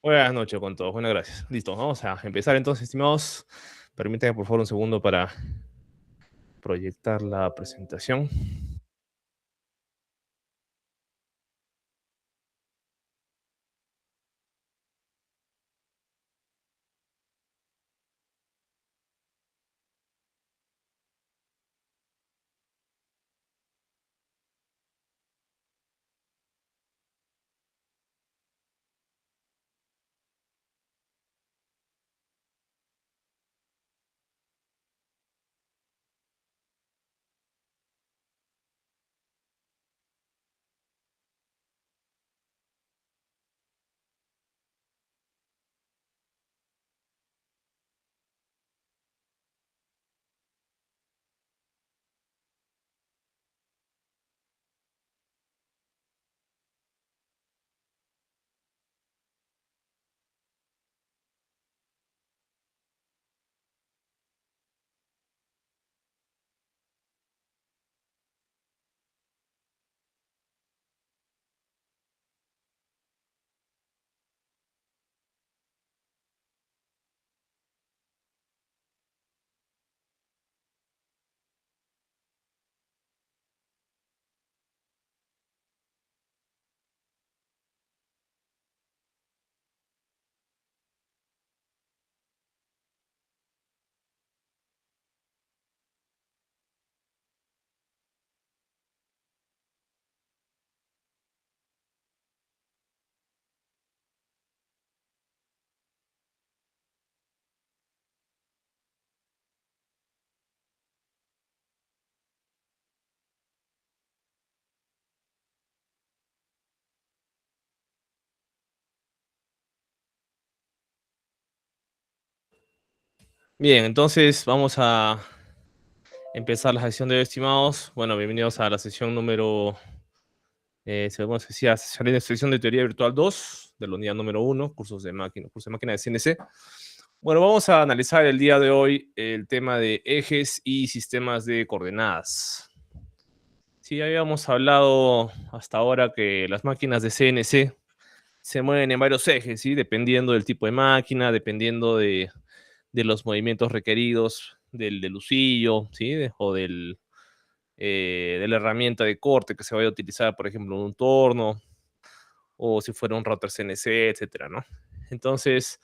Buenas noches con todos. Buenas gracias. Listo, vamos a empezar entonces, estimados. Permítanme por favor un segundo para proyectar la presentación. Bien, entonces vamos a empezar la sesión de hoy, estimados. Bueno, bienvenidos a la sesión número, según se decía, sesión de teoría virtual 2 de la unidad número 1, curso de máquina de CNC. Bueno, vamos a analizar el día de hoy el tema de ejes y sistemas de coordenadas. Sí, ya habíamos hablado hasta ahora que las máquinas de CNC se mueven en varios ejes, ¿sí? Dependiendo del tipo de máquina, dependiendo de los movimientos requeridos del usillo, ¿sí? De la herramienta de corte que se vaya a utilizar, por ejemplo, en un torno, o si fuera un router CNC, etcétera, ¿no? Entonces,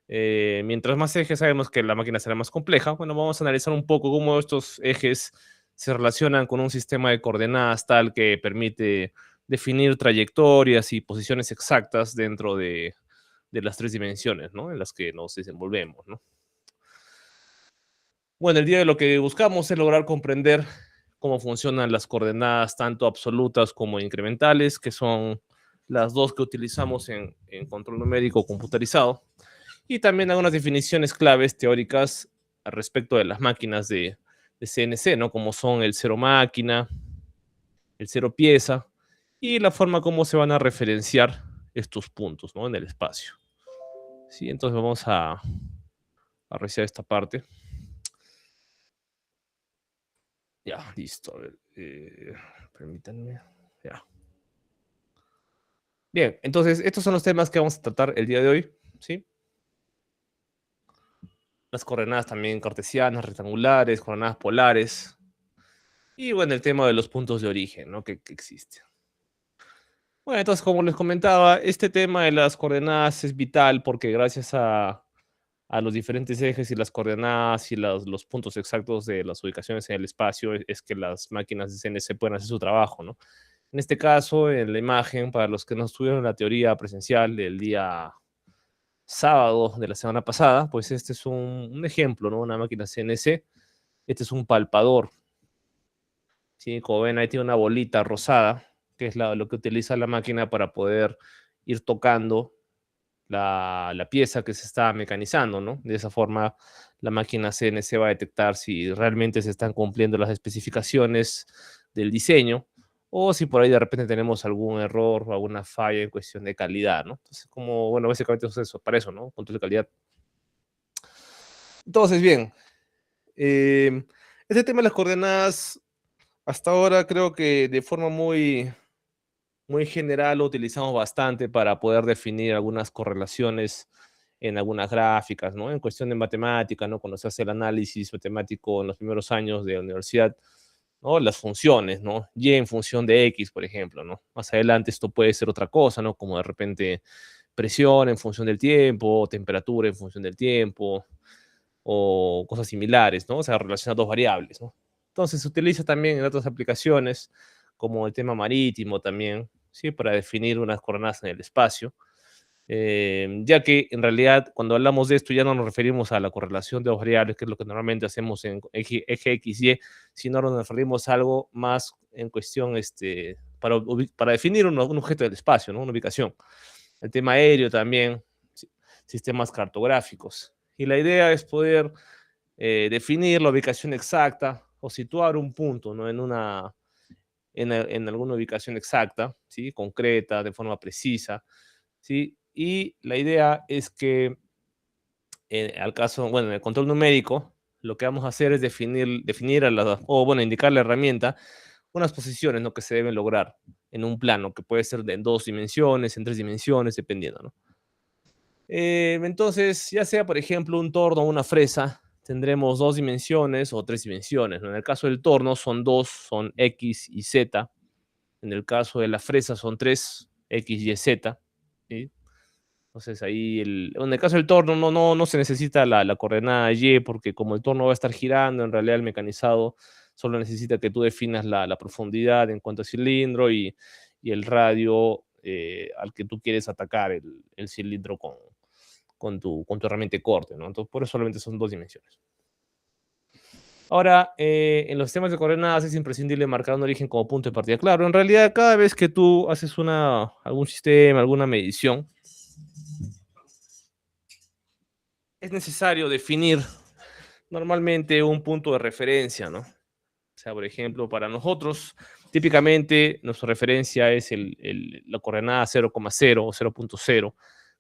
mientras más ejes sabemos que la máquina será más compleja, bueno, vamos a analizar un poco cómo estos ejes se relacionan con un sistema de coordenadas tal que permite definir trayectorias y posiciones exactas dentro de las tres dimensiones, ¿no? En las que nos desenvolvemos, ¿no? Bueno, el día de lo que buscamos es lograr comprender cómo funcionan las coordenadas tanto absolutas como incrementales, que son las dos que utilizamos en control numérico computarizado, y también algunas definiciones claves teóricas al respecto de las máquinas de CNC, ¿no? Como son el cero máquina, el cero pieza, y la forma como se van a referenciar estos puntos, ¿no? En el espacio. Sí, entonces vamos a revisar esta parte. Ya, listo. A ver, permítanme. Ya. Bien, entonces estos son los temas que vamos a tratar el día de hoy, ¿sí? Las coordenadas también cartesianas, rectangulares, coordenadas polares. Y bueno, el tema de los puntos de origen, ¿no? Que existe. Bueno, entonces, como les comentaba, este tema de las coordenadas es vital porque gracias a los diferentes ejes y las coordenadas y los puntos exactos de las ubicaciones en el espacio es que las máquinas de CNC pueden hacer su trabajo, ¿no? En este caso, en la imagen, para los que no estuvieron en la teoría presencial del día sábado de la semana pasada, pues este es un ejemplo, ¿no? Una máquina CNC. Este es un palpador, ¿sí? Como ven, ahí tiene una bolita rosada, que es lo que utiliza la máquina para poder ir tocando la pieza que se está mecanizando, ¿no? De esa forma, la máquina CNC va a detectar si realmente se están cumpliendo las especificaciones del diseño o si por ahí de repente tenemos algún error o alguna falla en cuestión de calidad, ¿no? Entonces, como, bueno, básicamente es eso, para eso, ¿no? Control de calidad. Entonces, bien, eh, este tema de las coordenadas, hasta ahora creo que de forma muy, muy general lo utilizamos bastante para poder definir algunas correlaciones en algunas gráficas, ¿no? En cuestión de matemática, ¿no? Cuando se hace el análisis matemático en los primeros años de la universidad, ¿no? Las funciones, ¿no? Y en función de X, por ejemplo, ¿no? Más adelante esto puede ser otra cosa, ¿no? Como de repente presión en función del tiempo, temperatura en función del tiempo, o cosas similares, ¿no? O sea, relacionar dos variables, ¿no? Entonces se utiliza también en otras aplicaciones, como el tema marítimo también, ¿sí? Para definir unas coordenadas en el espacio. Ya que en realidad cuando hablamos de esto ya no nos referimos a la correlación de dos variables, que es lo que normalmente hacemos en eje X, Y, sino nos referimos a algo más en cuestión para definir un objeto del espacio, ¿no? Una ubicación. El tema aéreo también, sistemas cartográficos. Y la idea es poder definir la ubicación exacta o situar un punto, ¿no? En alguna ubicación exacta, ¿sí? Concreta, de forma precisa, ¿sí? Y la idea es que, al caso, bueno, en el control numérico, lo que vamos a hacer es definir o bueno, indicar la herramienta unas posiciones, ¿no? Que se deben lograr en un plano, que puede ser de en 2 dimensiones, en 3 dimensiones, dependiendo, ¿no? Entonces, ya sea, por ejemplo, un torno o una fresa, tendremos 2 dimensiones o 3 dimensiones, ¿no? En el caso del torno son dos, son X y Z. En el caso de la fresa son tres, X, Y, Z. ¿Sí? Entonces ahí, en el caso del torno no se necesita la coordenada Y, porque como el torno va a estar girando, en realidad el mecanizado solo necesita que tú definas la profundidad en cuanto a cilindro y el radio al que tú quieres atacar el cilindro con tu herramienta de corte, ¿no? Entonces, por eso solamente son 2 dimensiones. Ahora, en los sistemas de coordenadas es imprescindible marcar un origen como punto de partida. Claro, en realidad, cada vez que tú haces algún sistema, alguna medición, es necesario definir normalmente un punto de referencia, ¿no? O sea, por ejemplo, para nosotros, típicamente nuestra referencia es la coordenada 0,0 o 0,0,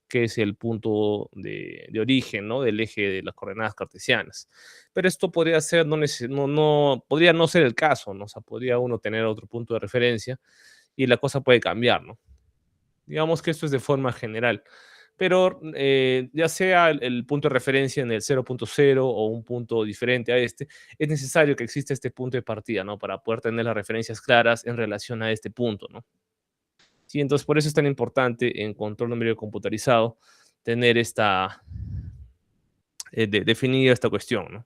que es el punto de origen, ¿no? Del eje de las coordenadas cartesianas. Pero esto podría ser, podría no ser el caso, ¿no? O sea, podría uno tener otro punto de referencia y la cosa puede cambiar, ¿no? Digamos que esto es de forma general. Pero ya sea el punto de referencia en el 0,0 o un punto diferente a este, es necesario que exista este punto de partida, ¿no? Para poder tener las referencias claras en relación a este punto, ¿no? Sí, entonces por eso es tan importante en control numérico computarizado tener definida esta cuestión, ¿no?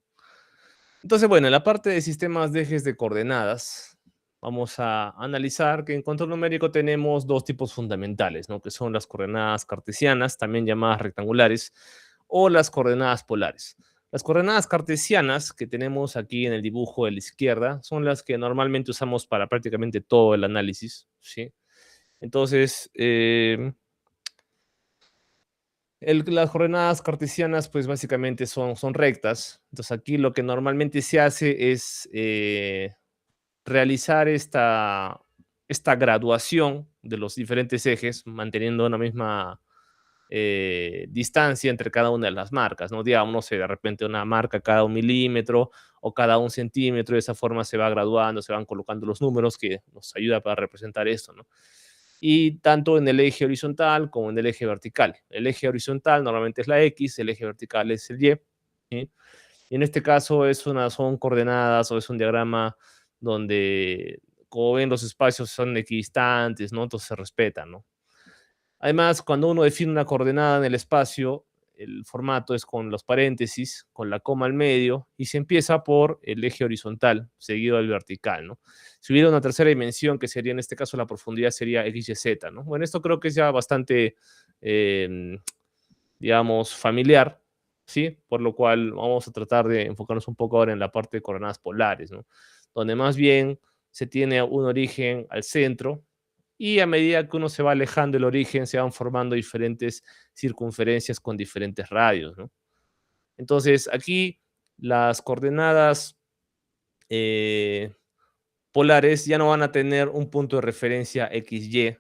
Entonces, bueno, en la parte de sistemas de ejes de coordenadas, vamos a analizar que en control numérico tenemos dos tipos fundamentales, ¿no? Que son las coordenadas cartesianas, también llamadas rectangulares, o las coordenadas polares. Las coordenadas cartesianas que tenemos aquí en el dibujo de la izquierda son las que normalmente usamos para prácticamente todo el análisis, ¿sí? Entonces, las coordenadas cartesianas, pues básicamente son rectas. Entonces aquí lo que normalmente se hace es realizar esta graduación de los diferentes ejes, manteniendo una misma distancia entre cada una de las marcas, ¿no? Digamos, no sé, de repente una marca cada 1 milímetro o cada 1 centímetro, de esa forma se va graduando, se van colocando los números que nos ayuda para representar esto, ¿no? Y tanto en el eje horizontal como en el eje vertical. El eje horizontal normalmente es la X, el eje vertical es el Y, ¿sí? Y en este caso son coordenadas o es un diagrama donde, como ven, los espacios son equidistantes, ¿no? Entonces se respetan, ¿no? Además, cuando uno define una coordenada en el espacio, el formato es con los paréntesis, con la coma al medio, y se empieza por el eje horizontal, seguido del vertical, ¿no? Si hubiera una tercera dimensión, que sería en este caso la profundidad, sería x, y, z, ¿no? Bueno, esto creo que es ya bastante, eh, digamos, familiar, ¿sí? Por lo cual vamos a tratar de enfocarnos un poco ahora en la parte de coordenadas polares, ¿no? Donde más bien se tiene un origen al centro, y a medida que uno se va alejando del origen, se van formando diferentes circunferencias con diferentes radios, ¿no? Entonces, aquí las coordenadas eh, polares ya no van a tener un punto de referencia XY,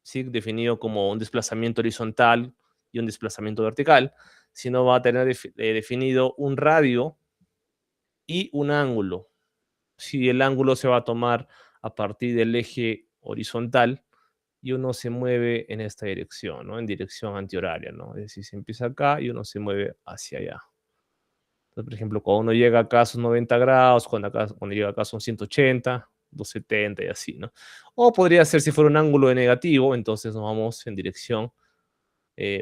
¿sí? Definido como un desplazamiento horizontal y un desplazamiento vertical, sino va a tener definido un radio y un ángulo. Si el ángulo se va a tomar a partir del eje horizontal, y uno se mueve en esta dirección, ¿no? En dirección antihoraria, ¿no? Es decir, se empieza acá y uno se mueve hacia allá. Entonces, por ejemplo, cuando uno llega acá son 90 grados, cuando llega acá son 180, 270 y así, ¿no? O podría ser si fuera un ángulo de negativo, entonces nos vamos en dirección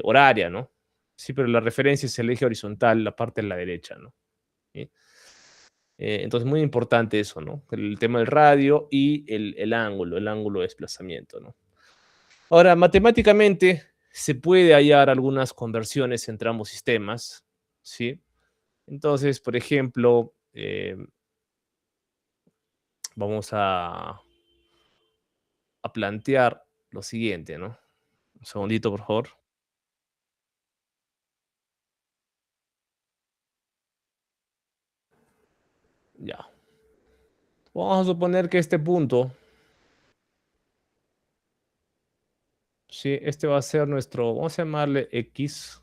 horaria, ¿no? Sí, pero la referencia es el eje horizontal, la parte de la derecha, ¿no? ¿Sí? Entonces, muy importante eso, ¿no? El tema del radio y el ángulo de desplazamiento, ¿no? Ahora, matemáticamente se puede hallar algunas conversiones entre ambos sistemas, ¿sí? Entonces, por ejemplo, vamos a plantear lo siguiente, ¿no? Un segundito, por favor. Ya. Vamos a suponer que este punto, ¿sí? Este va a ser nuestro, vamos a llamarle X.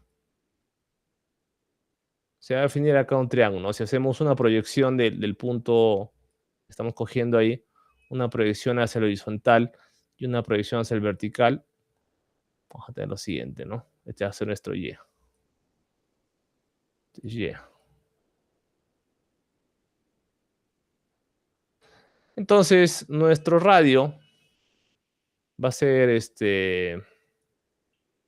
Se va a definir acá un triángulo, ¿no? Si hacemos una proyección del punto que estamos cogiendo ahí, una proyección hacia el horizontal y una proyección hacia el vertical, vamos a tener lo siguiente, ¿no? Este va a ser nuestro Y. Y. Entonces, nuestro radio va a ser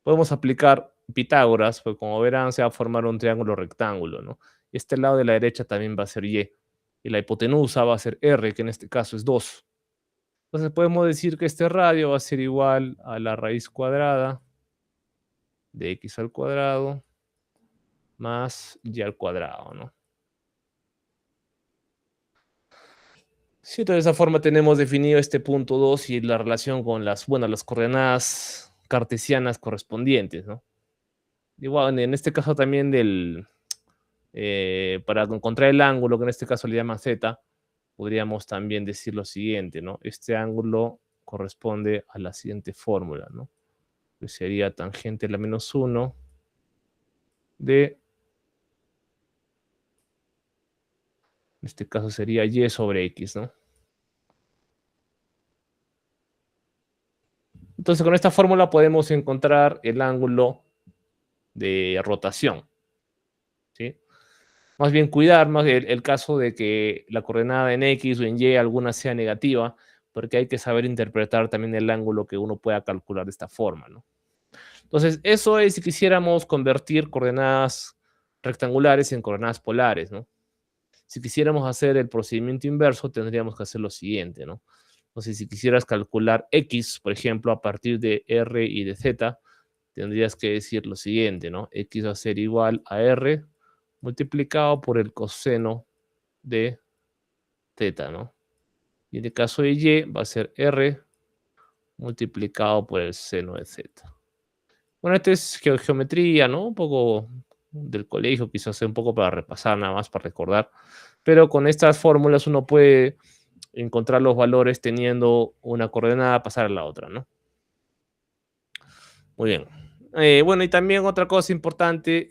podemos aplicar Pitágoras, pues como verán, se va a formar un triángulo rectángulo, ¿no? Este lado de la derecha también va a ser Y. Y la hipotenusa va a ser R, que en este caso es 2. Entonces podemos decir que este radio va a ser igual a la raíz cuadrada de x al cuadrado más y al cuadrado, ¿no? Sí, entonces de esa forma tenemos definido este punto 2 y la relación con las, bueno, las coordenadas cartesianas correspondientes, ¿no? Igual, en este caso también para encontrar el ángulo, que en este caso le llaman z, podríamos también decir lo siguiente, ¿no? Este ángulo corresponde a la siguiente fórmula, ¿no? Que sería tangente a la menos 1 de, en este caso sería y sobre x, ¿no? Entonces con esta fórmula podemos encontrar el ángulo de rotación, ¿sí? Más bien cuidar más el caso de que la coordenada en X o en Y alguna sea negativa, porque hay que saber interpretar también el ángulo que uno pueda calcular de esta forma, ¿no? Entonces, eso es si quisiéramos convertir coordenadas rectangulares en coordenadas polares, ¿no? Si quisiéramos hacer el procedimiento inverso, tendríamos que hacer lo siguiente, ¿no? Entonces, si quisieras calcular X, por ejemplo, a partir de R y de Z, tendrías que decir lo siguiente, ¿no? X va a ser igual a R multiplicado por el coseno de θ, ¿no? Y en el caso de Y va a ser R multiplicado por el seno de Z. Bueno, esta es geometría, ¿no? Un poco del colegio, quizás un poco para repasar, nada más para recordar. Pero con estas fórmulas uno puede encontrar los valores teniendo una coordenada, pasar a la otra, ¿no? Muy bien. Bueno, y también otra cosa importante,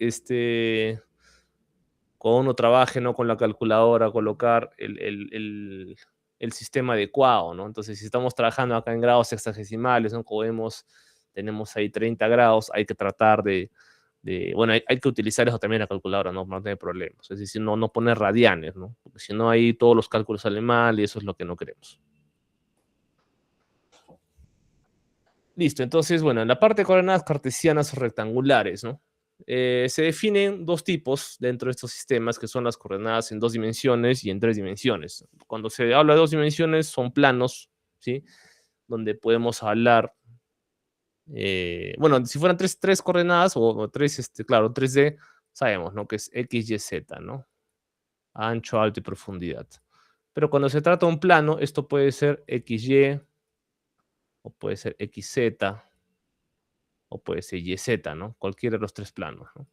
cuando uno trabaje, ¿no? Con la calculadora, colocar el sistema adecuado, ¿no? Entonces, si estamos trabajando acá en grados sexagesimales, ¿no? Como vemos, tenemos ahí 30 grados, hay que tratar bueno, hay que utilizar eso también en la calculadora, ¿no? Para no tener problemas. Es decir, no poner radianes, ¿no? Porque si no, ahí todos los cálculos salen mal y eso es lo que no queremos. Listo, entonces, bueno, en la parte de coordenadas cartesianas o rectangulares, ¿no? Se definen dos tipos dentro de estos sistemas, que son las coordenadas en 2 dimensiones y en 3 dimensiones. Cuando se habla de 2 dimensiones, son planos, ¿sí? Donde podemos hablar, bueno, si fueran tres coordenadas o tres, claro, 3D, sabemos, ¿no? Que es X, Y, Z, ¿no? Ancho, alto y profundidad. Pero cuando se trata de un plano, esto puede ser XY o puede ser XZ o puede ser YZ, ¿no? Cualquiera de los tres planos, ¿no?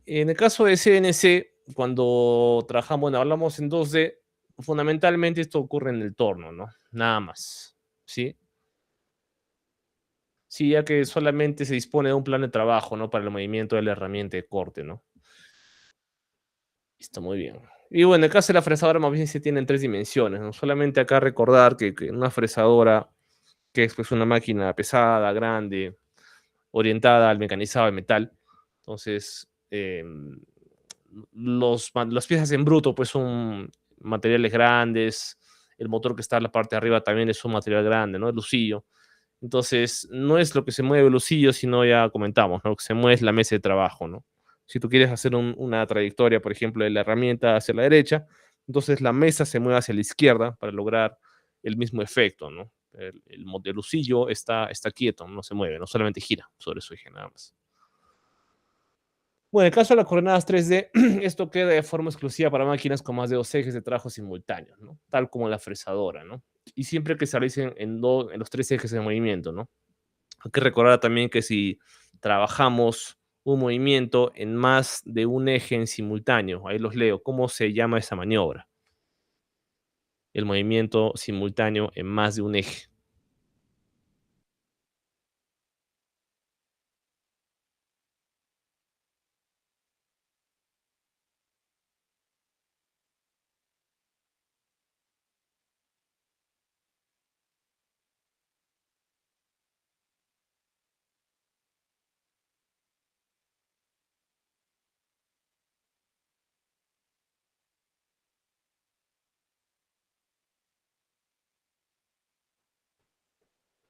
En el caso de CNC, cuando trabajamos, bueno, hablamos en 2D, fundamentalmente esto ocurre en el torno, ¿no? Nada más, ¿sí? Sí, ya que solamente se dispone de un plan de trabajo, ¿no? Para el movimiento de la herramienta de corte, ¿no? Listo, muy bien. Y bueno, en el caso de la fresadora, más bien se tiene en 3 dimensiones, ¿no? Solamente acá recordar que una fresadora que es pues una máquina pesada, grande, orientada al mecanizado de metal. Entonces, las piezas en bruto pues son materiales grandes, el motor que está en la parte de arriba también es un material grande, ¿no? El lucillo. Entonces, no es lo que se mueve el lucillo, sino ya comentamos, ¿no? Lo que se mueve es la mesa de trabajo, ¿no? Si tú quieres hacer una trayectoria, por ejemplo, de la herramienta hacia la derecha, entonces la mesa se mueve hacia la izquierda para lograr el mismo efecto, ¿no? El lucillo está quieto, no se mueve, no solamente gira sobre su eje nada más. Bueno, en el caso de las coordenadas 3D, esto queda de forma exclusiva para máquinas con más de dos ejes de trabajo simultáneos, ¿no? Tal como la fresadora, ¿no? Y siempre que se realicen en los tres ejes de movimiento, ¿no? Hay que recordar también que si trabajamos un movimiento en más de un eje en simultáneo, ahí los leo, ¿cómo se llama esa maniobra? El movimiento simultáneo en más de un eje.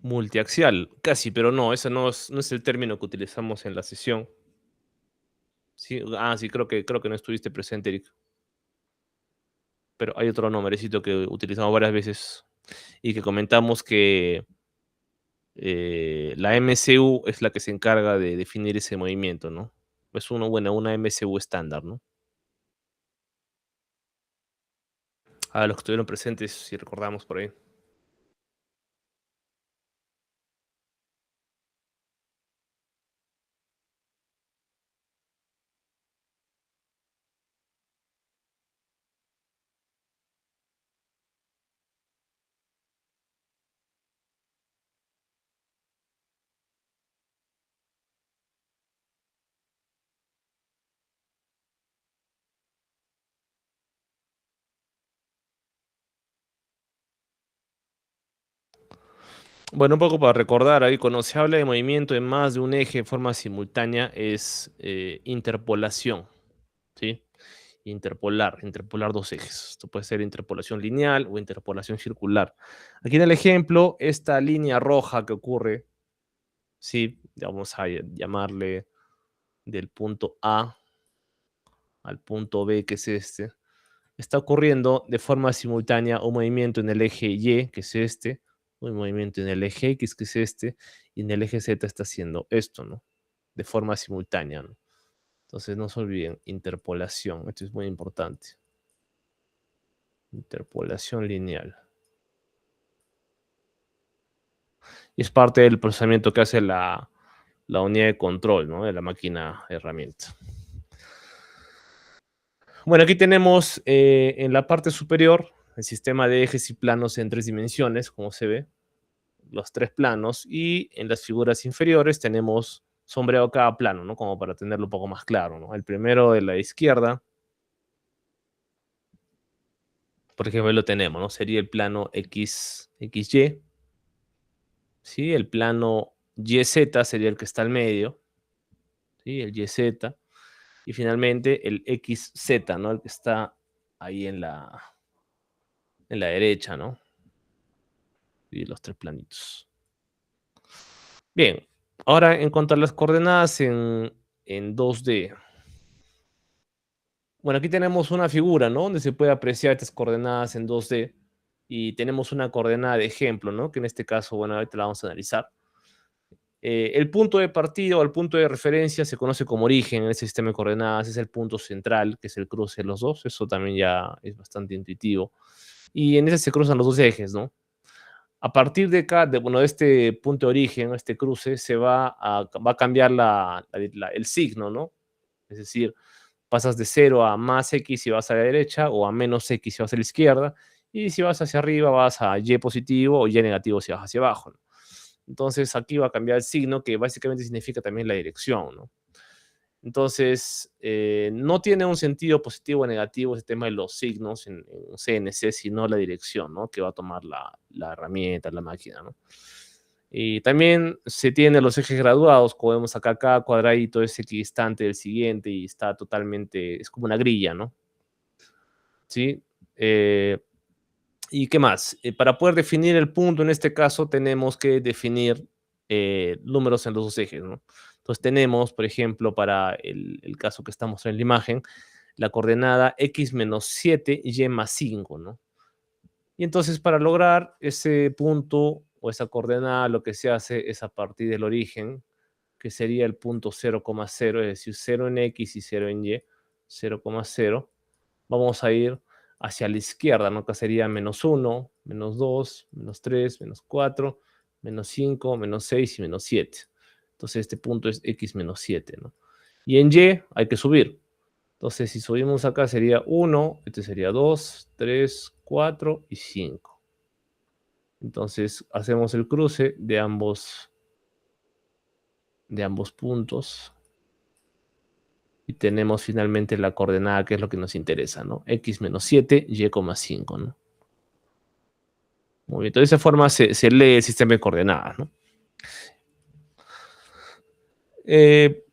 Multiaxial, casi, pero no, ese no es el término que utilizamos en la sesión. Sí, sí, creo que no estuviste presente, Eric. Pero hay otro nombrecito que utilizamos varias veces y que comentamos que la MCU es la que se encarga de definir ese movimiento, ¿no? Es una MCU estándar, ¿no? A los que estuvieron presentes, si recordamos por ahí. Bueno, un poco para recordar ahí, cuando se habla de movimiento en más de un eje en forma simultánea, es interpolación, ¿sí? Interpolar dos ejes. Esto puede ser interpolación lineal o interpolación circular. Aquí en el ejemplo, esta línea roja que ocurre, sí, vamos a llamarle del punto A al punto B, que es este, está ocurriendo de forma simultánea un movimiento en el eje Y, que es este, un movimiento en el eje X, que es este, y en el eje Z está haciendo esto, ¿no? De forma simultánea, ¿no? Entonces no se olviden, interpolación, esto es muy importante. Interpolación lineal. Y es parte del procesamiento que hace la unidad de control, ¿no? De la máquina herramienta. Bueno, aquí tenemos en la parte superior el sistema de ejes y planos en tres dimensiones, como se ve, los tres planos, y en las figuras inferiores tenemos sombreado cada plano, ¿no? Como para tenerlo un poco más claro, ¿no? El primero de la izquierda, por ejemplo, ahí lo tenemos, ¿no? Sería el plano XY, ¿sí? El plano YZ sería el que está al medio, ¿sí? El YZ. Y finalmente el XZ, ¿no? El que está ahí en la derecha, ¿no? Y los tres planitos. Bien, ahora en cuanto a las coordenadas en 2D. Bueno, aquí tenemos una figura, ¿no? Donde se puede apreciar estas coordenadas en 2D. Y tenemos una coordenada de ejemplo, ¿no? Que en este caso, bueno, ahorita la vamos a analizar. El punto de partida o el punto de referencia se conoce como origen en ese sistema de coordenadas. Es el punto central, que es el cruce de los dos. Eso también ya es bastante intuitivo. Y en ese se cruzan los dos ejes, ¿no? A partir de este punto de origen, este cruce, va a cambiar el signo, ¿no? Es decir, pasas de 0 a más X si vas a la derecha o a menos X si vas a la izquierda. Y si vas hacia arriba, vas a Y positivo o Y negativo si vas hacia abajo, ¿no? Entonces aquí va a cambiar el signo, que básicamente significa también la dirección, ¿no? Entonces, no tiene un sentido positivo o negativo ese tema de los signos en CNC, sino la dirección, ¿no? Que va a tomar la herramienta, la máquina, ¿no? Y también se tiene los ejes graduados, como vemos acá, cada cuadradito es equidistante del siguiente y está totalmente, es como una grilla, ¿no? ¿Sí? ¿Y qué más? Para poder definir el punto, en este caso, tenemos que definir números en los dos ejes, ¿no? Entonces tenemos, por ejemplo, para el caso que estamos en la imagen, la coordenada x menos 7 y más 5, ¿no? Y entonces para lograr ese punto o esa coordenada, lo que se hace es a partir del origen, que sería el punto 0,0, es decir, 0 en x y 0 en y, 0,0, vamos a ir hacia la izquierda, ¿no? Que sería menos 1, menos 2, menos 3, menos 4, menos 5, menos 6 y menos 7. Entonces este punto es x menos 7, ¿no? Y en y hay que subir. Entonces si subimos acá sería 1, este sería 2, 3, 4 y 5. Entonces hacemos el cruce de ambos puntos y tenemos finalmente la coordenada que es lo que nos interesa, ¿no? X menos 7, Y, 5, ¿no? Muy bien, entonces de esa forma se lee el sistema de coordenadas, ¿no? Eh,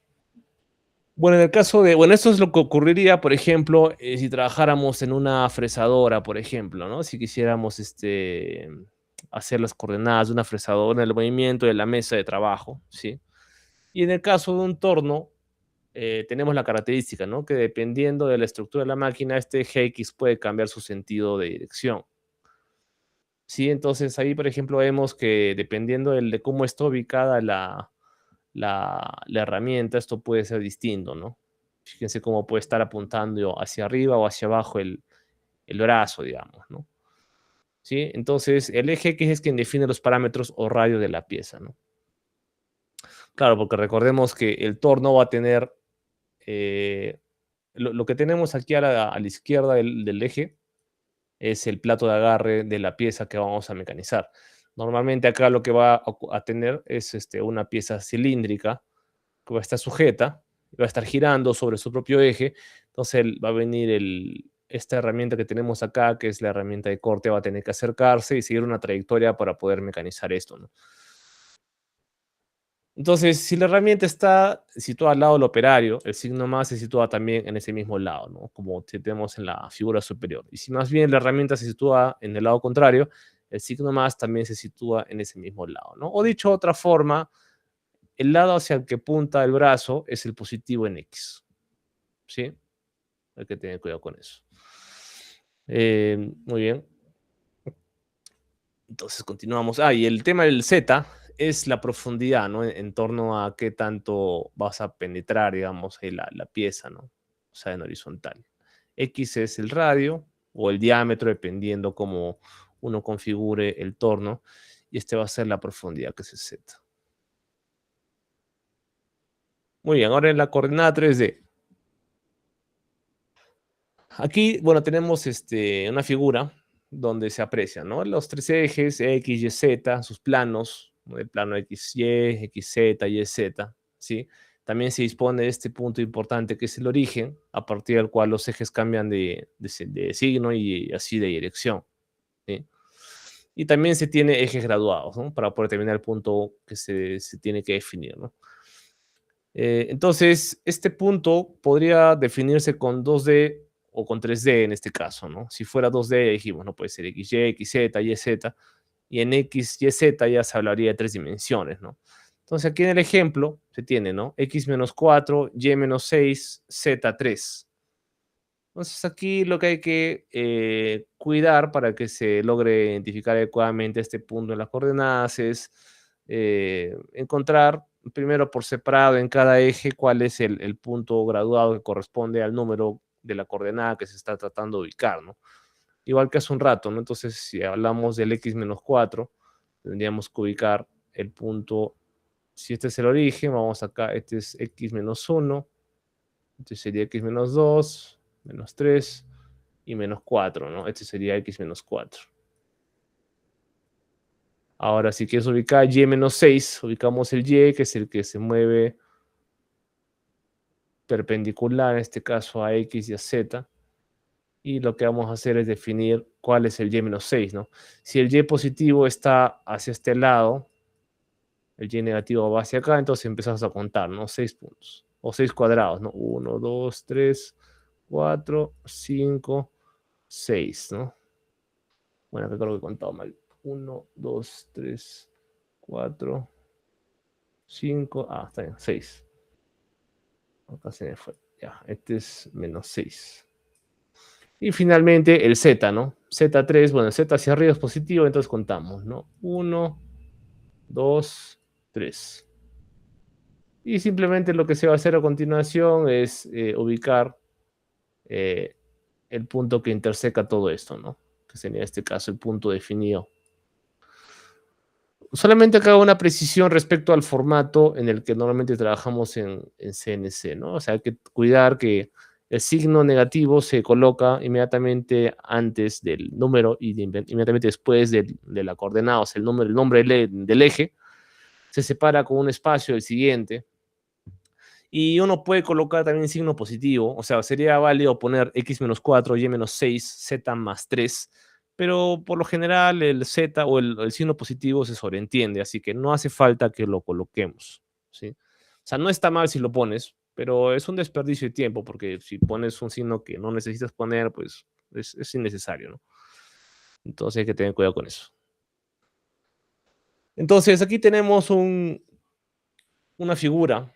bueno, en el caso de, bueno, esto es lo que ocurriría, por ejemplo, si trabajáramos en una fresadora, por ejemplo, ¿no? Si quisiéramos hacer las coordenadas de una fresadora en el movimiento de la mesa de trabajo, ¿sí? Y en el caso de un torno, tenemos la característica, ¿no? Que dependiendo de la estructura de la máquina, este eje X puede cambiar su sentido de dirección. Sí, entonces ahí, por ejemplo, vemos que dependiendo de cómo está ubicada la herramienta, esto puede ser distinto, ¿no? Fíjense cómo puede estar apuntando hacia arriba o hacia abajo el brazo, digamos, ¿no? ¿Sí? Entonces, el eje X es quien define los parámetros o radio de la pieza, ¿no? Claro, porque recordemos que el torno va a tener, eh, lo que tenemos aquí a la izquierda del eje es el plato de agarre de la pieza que vamos a mecanizar. Normalmente acá lo que va a tener es una pieza cilíndrica que va a estar sujeta, va a estar girando sobre su propio eje. Entonces va a venir esta herramienta que tenemos acá, que es la herramienta de corte, va a tener que acercarse y seguir una trayectoria para poder mecanizar esto, ¿no? Entonces, si la herramienta está situada al lado del operario, el signo más se sitúa también en ese mismo lado, ¿no? Como tenemos en la figura superior. Y si más bien la herramienta se sitúa en el lado contrario, el signo más también se sitúa en ese mismo lado, ¿no? O dicho de otra forma, el lado hacia el que apunta el brazo es el positivo en X, ¿sí? Hay que tener cuidado con eso. Muy bien. Entonces continuamos. Y el tema del Z es la profundidad, ¿no? En torno a qué tanto vas a penetrar, digamos, la pieza, ¿no? O sea, en horizontal. X es el radio o el diámetro, dependiendo cómo uno configure el torno. Y este va a ser la profundidad, que es el Z. Muy bien, ahora en la coordenada 3D. Aquí, bueno, tenemos una figura donde se aprecia, ¿no? Los tres ejes, X, Y, Z, sus planos, ¿no? El plano XY, XZ, YZ, ¿sí? También se dispone de este punto importante que es el origen, a partir del cual los ejes cambian de signo y así de dirección, ¿sí? Y también se tiene ejes graduados, ¿no? Para poder determinar el punto que se tiene que definir, ¿no? Entonces, este punto podría definirse con 2D o con 3D en este caso, ¿no? Si fuera 2D, dijimos, no puede ser XY, XZ, YZ, y en X, YZ ya se hablaría de tres dimensiones, ¿no? Entonces, aquí en el ejemplo se tiene, ¿no? X menos 4, Y menos 6, Z 3. Entonces, aquí lo que hay que cuidar para que se logre identificar adecuadamente este punto en las coordenadas es encontrar primero por separado en cada eje cuál es el punto graduado que corresponde al número de la coordenada que se está tratando de ubicar, ¿no? Igual que hace un rato, ¿no? Entonces, si hablamos del x menos 4, tendríamos que ubicar el punto, si este es el origen, vamos acá, este es x menos 1, este sería x menos 2, menos 3 y menos 4, ¿no? Este sería x menos 4. Ahora, si quieres ubicar y menos 6, ubicamos el y, que es el que se mueve perpendicular, en este caso a x y a z. Y lo que vamos a hacer es definir cuál es el y menos 6, ¿no? Si el y positivo está hacia este lado, el y negativo va hacia acá, entonces empezamos a contar, ¿no? 6 puntos, o 6 cuadrados, ¿no? 1, 2, 3, 4, 5, 6, ¿no? Bueno, acá creo que he contado mal. 1, 2, 3, 4, 5, está bien, 6. Acá se me fue. Ya, este es menos 6. Y finalmente el z, ¿no? Z3, bueno, z hacia arriba es positivo, entonces contamos, ¿no? 1, 2, 3. Y simplemente lo que se va a hacer a continuación es ubicar eh, el punto que interseca todo esto, ¿no? Que sería en este caso el punto definido. Solamente acá una precisión respecto al formato en el que normalmente trabajamos en CNC, ¿no? O sea, hay que cuidar que el signo negativo se coloca inmediatamente antes del número y inmediatamente después de la coordenada, o sea, el nombre del eje, se separa con un espacio del siguiente. Y uno puede colocar también signo positivo, o sea, sería válido poner x-4, y-6, z+3, pero por lo general el z o el signo positivo se sobreentiende, así que no hace falta que lo coloquemos, ¿sí? O sea, no está mal si lo pones, pero es un desperdicio de tiempo, porque si pones un signo que no necesitas poner, pues es innecesario, ¿no? Entonces hay que tener cuidado con eso. Entonces aquí tenemos una figura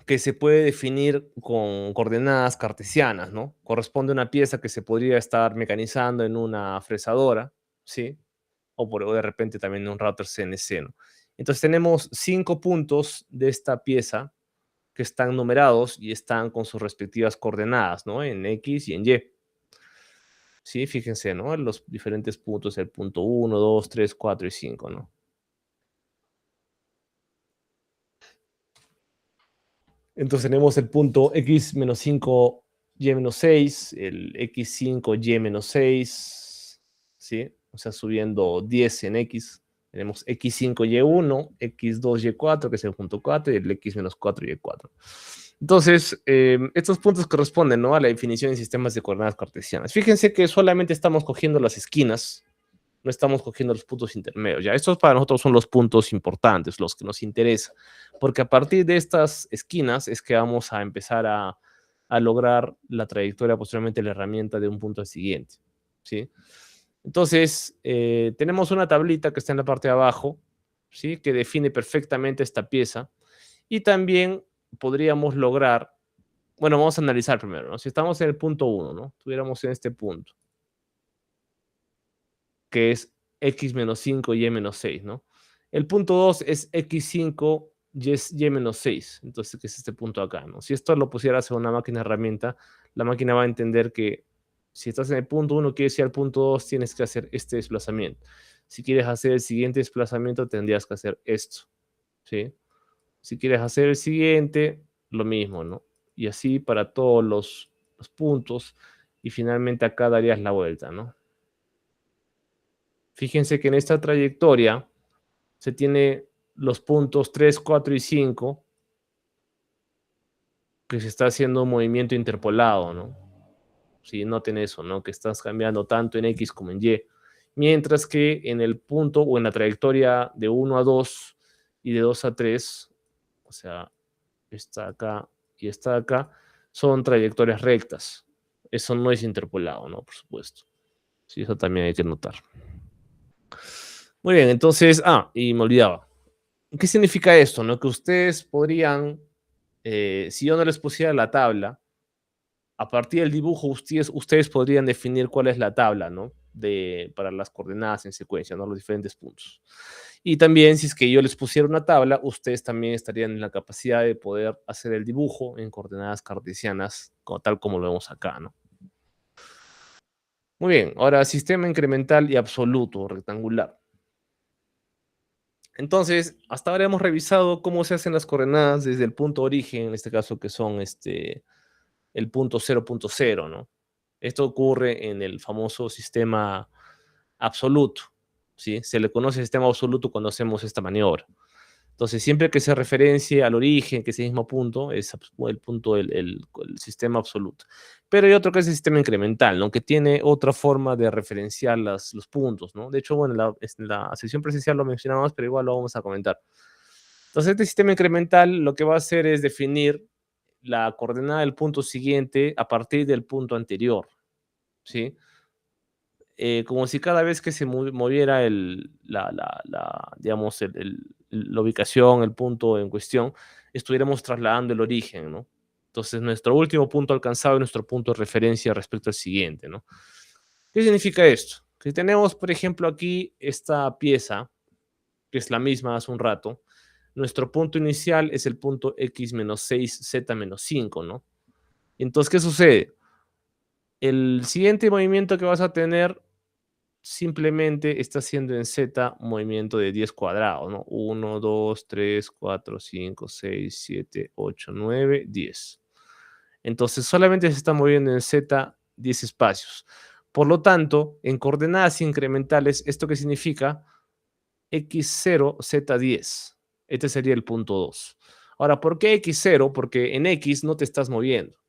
que se puede definir con coordenadas cartesianas, ¿no? Corresponde a una pieza que se podría estar mecanizando en una fresadora, ¿sí? O de repente también en un router CNC, ¿no? Entonces tenemos 5 puntos de esta pieza que están numerados y están con sus respectivas coordenadas, ¿no? En X y en Y. Sí, fíjense, ¿no? Los diferentes puntos, el punto 1, 2, 3, 4 y 5, ¿no? Entonces tenemos el punto x-5, y-6, el x5, y-6, ¿sí? O sea, subiendo 10 en x. Tenemos x5, y1, x2, y4, que es el punto 4, y el x-4, y4. Entonces, estos puntos corresponden, ¿no?, a la definición de sistemas de coordenadas cartesianas. Fíjense que solamente estamos cogiendo las esquinas, no estamos cogiendo los puntos intermedios. Ya, estos para nosotros son los puntos importantes, los que nos interesan, porque a partir de estas esquinas es que vamos a empezar a lograr la trayectoria, posteriormente la herramienta de un punto al siguiente, ¿sí? Entonces, tenemos una tablita que está en la parte de abajo, ¿sí?, que define perfectamente esta pieza, y también podríamos lograr, bueno, vamos a analizar primero, ¿no? Si estamos en el punto 1, ¿no? Estuviéramos en este punto, que es x-5, y-6, ¿no? El punto 2 es x5, y-6, entonces, que es este punto acá, ¿no? Si esto lo pusieras en una máquina herramienta, la máquina va a entender que si estás en el punto 1, quieres ir al punto 2, tienes que hacer este desplazamiento. Si quieres hacer el siguiente desplazamiento, tendrías que hacer esto, ¿sí? Si quieres hacer el siguiente, lo mismo, ¿no? Y así para todos los puntos, y finalmente acá darías la vuelta, ¿no? Fíjense que en esta trayectoria se tiene los puntos 3, 4 y 5, que se está haciendo un movimiento interpolado, ¿no? Si noten eso, ¿no? Que estás cambiando tanto en X como en Y. Mientras que en el punto o en la trayectoria de 1 a 2 y de 2 a 3, o sea, está acá y está acá, son trayectorias rectas. Eso no es interpolado, ¿no? Por supuesto. Sí, eso también hay que notar. Muy bien, entonces, y me olvidaba. ¿Qué significa esto? ¿No? Que ustedes podrían, si yo no les pusiera la tabla, a partir del dibujo ustedes podrían definir cuál es la tabla, ¿no? Para las coordenadas en secuencia, ¿no? Los diferentes puntos. Y también, si es que yo les pusiera una tabla, ustedes también estarían en la capacidad de poder hacer el dibujo en coordenadas cartesianas, tal como lo vemos acá, ¿no? Muy bien, ahora sistema incremental y absoluto rectangular. Entonces, hasta ahora hemos revisado cómo se hacen las coordenadas desde el punto origen, en este caso que son el punto 0.0, ¿no? Esto ocurre en el famoso sistema absoluto, ¿sí? Se le conoce sistema absoluto cuando hacemos esta maniobra. Entonces, siempre que se referencie al origen, que es el mismo punto, es el punto el sistema absoluto. Pero hay otro que es el sistema incremental, ¿no? Que tiene otra forma de referenciar los puntos, ¿no? De hecho, bueno, en la sesión presencial lo mencionamos, pero igual lo vamos a comentar. Entonces, este sistema incremental lo que va a hacer es definir la coordenada del punto siguiente a partir del punto anterior, ¿sí? Como si cada vez que se moviera digamos, la ubicación, el punto en cuestión, estuviéramos trasladando el origen, ¿no? Entonces, nuestro último punto alcanzado es nuestro punto de referencia respecto al siguiente, ¿no? ¿Qué significa esto? Que tenemos, por ejemplo, aquí esta pieza, que es la misma hace un rato. Nuestro punto inicial es el punto x menos 6, z menos 5, ¿no? Entonces, ¿qué sucede? El siguiente movimiento que vas a tener simplemente está haciendo en z un movimiento de 10 cuadrados, ¿no? 1, 2, 3, 4, 5, 6, 7, 8, 9, 10. Entonces solamente se está moviendo en z 10 espacios. Por lo tanto, en coordenadas incrementales, ¿esto qué significa? X0, Z10. Este sería el punto 2. Ahora, ¿por qué X0? Porque en X no te estás moviendo,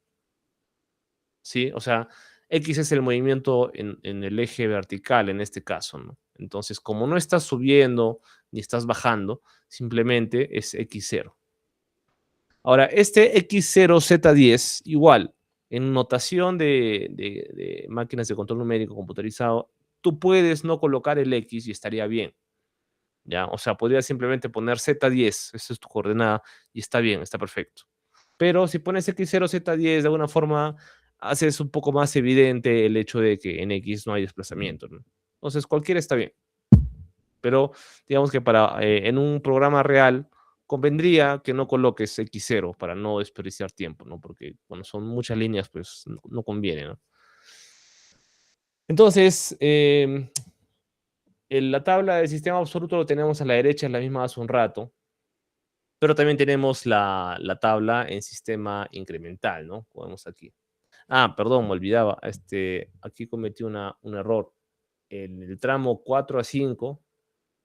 ¿sí? O sea, X es el movimiento en el eje vertical en este caso, ¿no? Entonces, como no estás subiendo ni estás bajando, simplemente es X0. Ahora, este X0Z10, igual, en notación de máquinas de control numérico computarizado, tú puedes no colocar el X y estaría bien. ¿Ya? O sea, podrías simplemente poner Z10, esa es tu coordenada, y está bien, está perfecto. Pero si pones X0, Z10, de alguna forma haces un poco más evidente el hecho de que en X no hay desplazamiento, ¿no? Entonces, cualquiera está bien. Pero digamos que en un programa real convendría que no coloques X0 para no desperdiciar tiempo, ¿no? Porque cuando son muchas líneas, pues no conviene, ¿no? Entonces, la tabla del sistema absoluto lo tenemos a la derecha, es la misma hace un rato. Pero también tenemos la tabla en sistema incremental, ¿no? Podemos aquí. Ah, perdón, me olvidaba. Aquí cometí un error. En el tramo 4 a 5,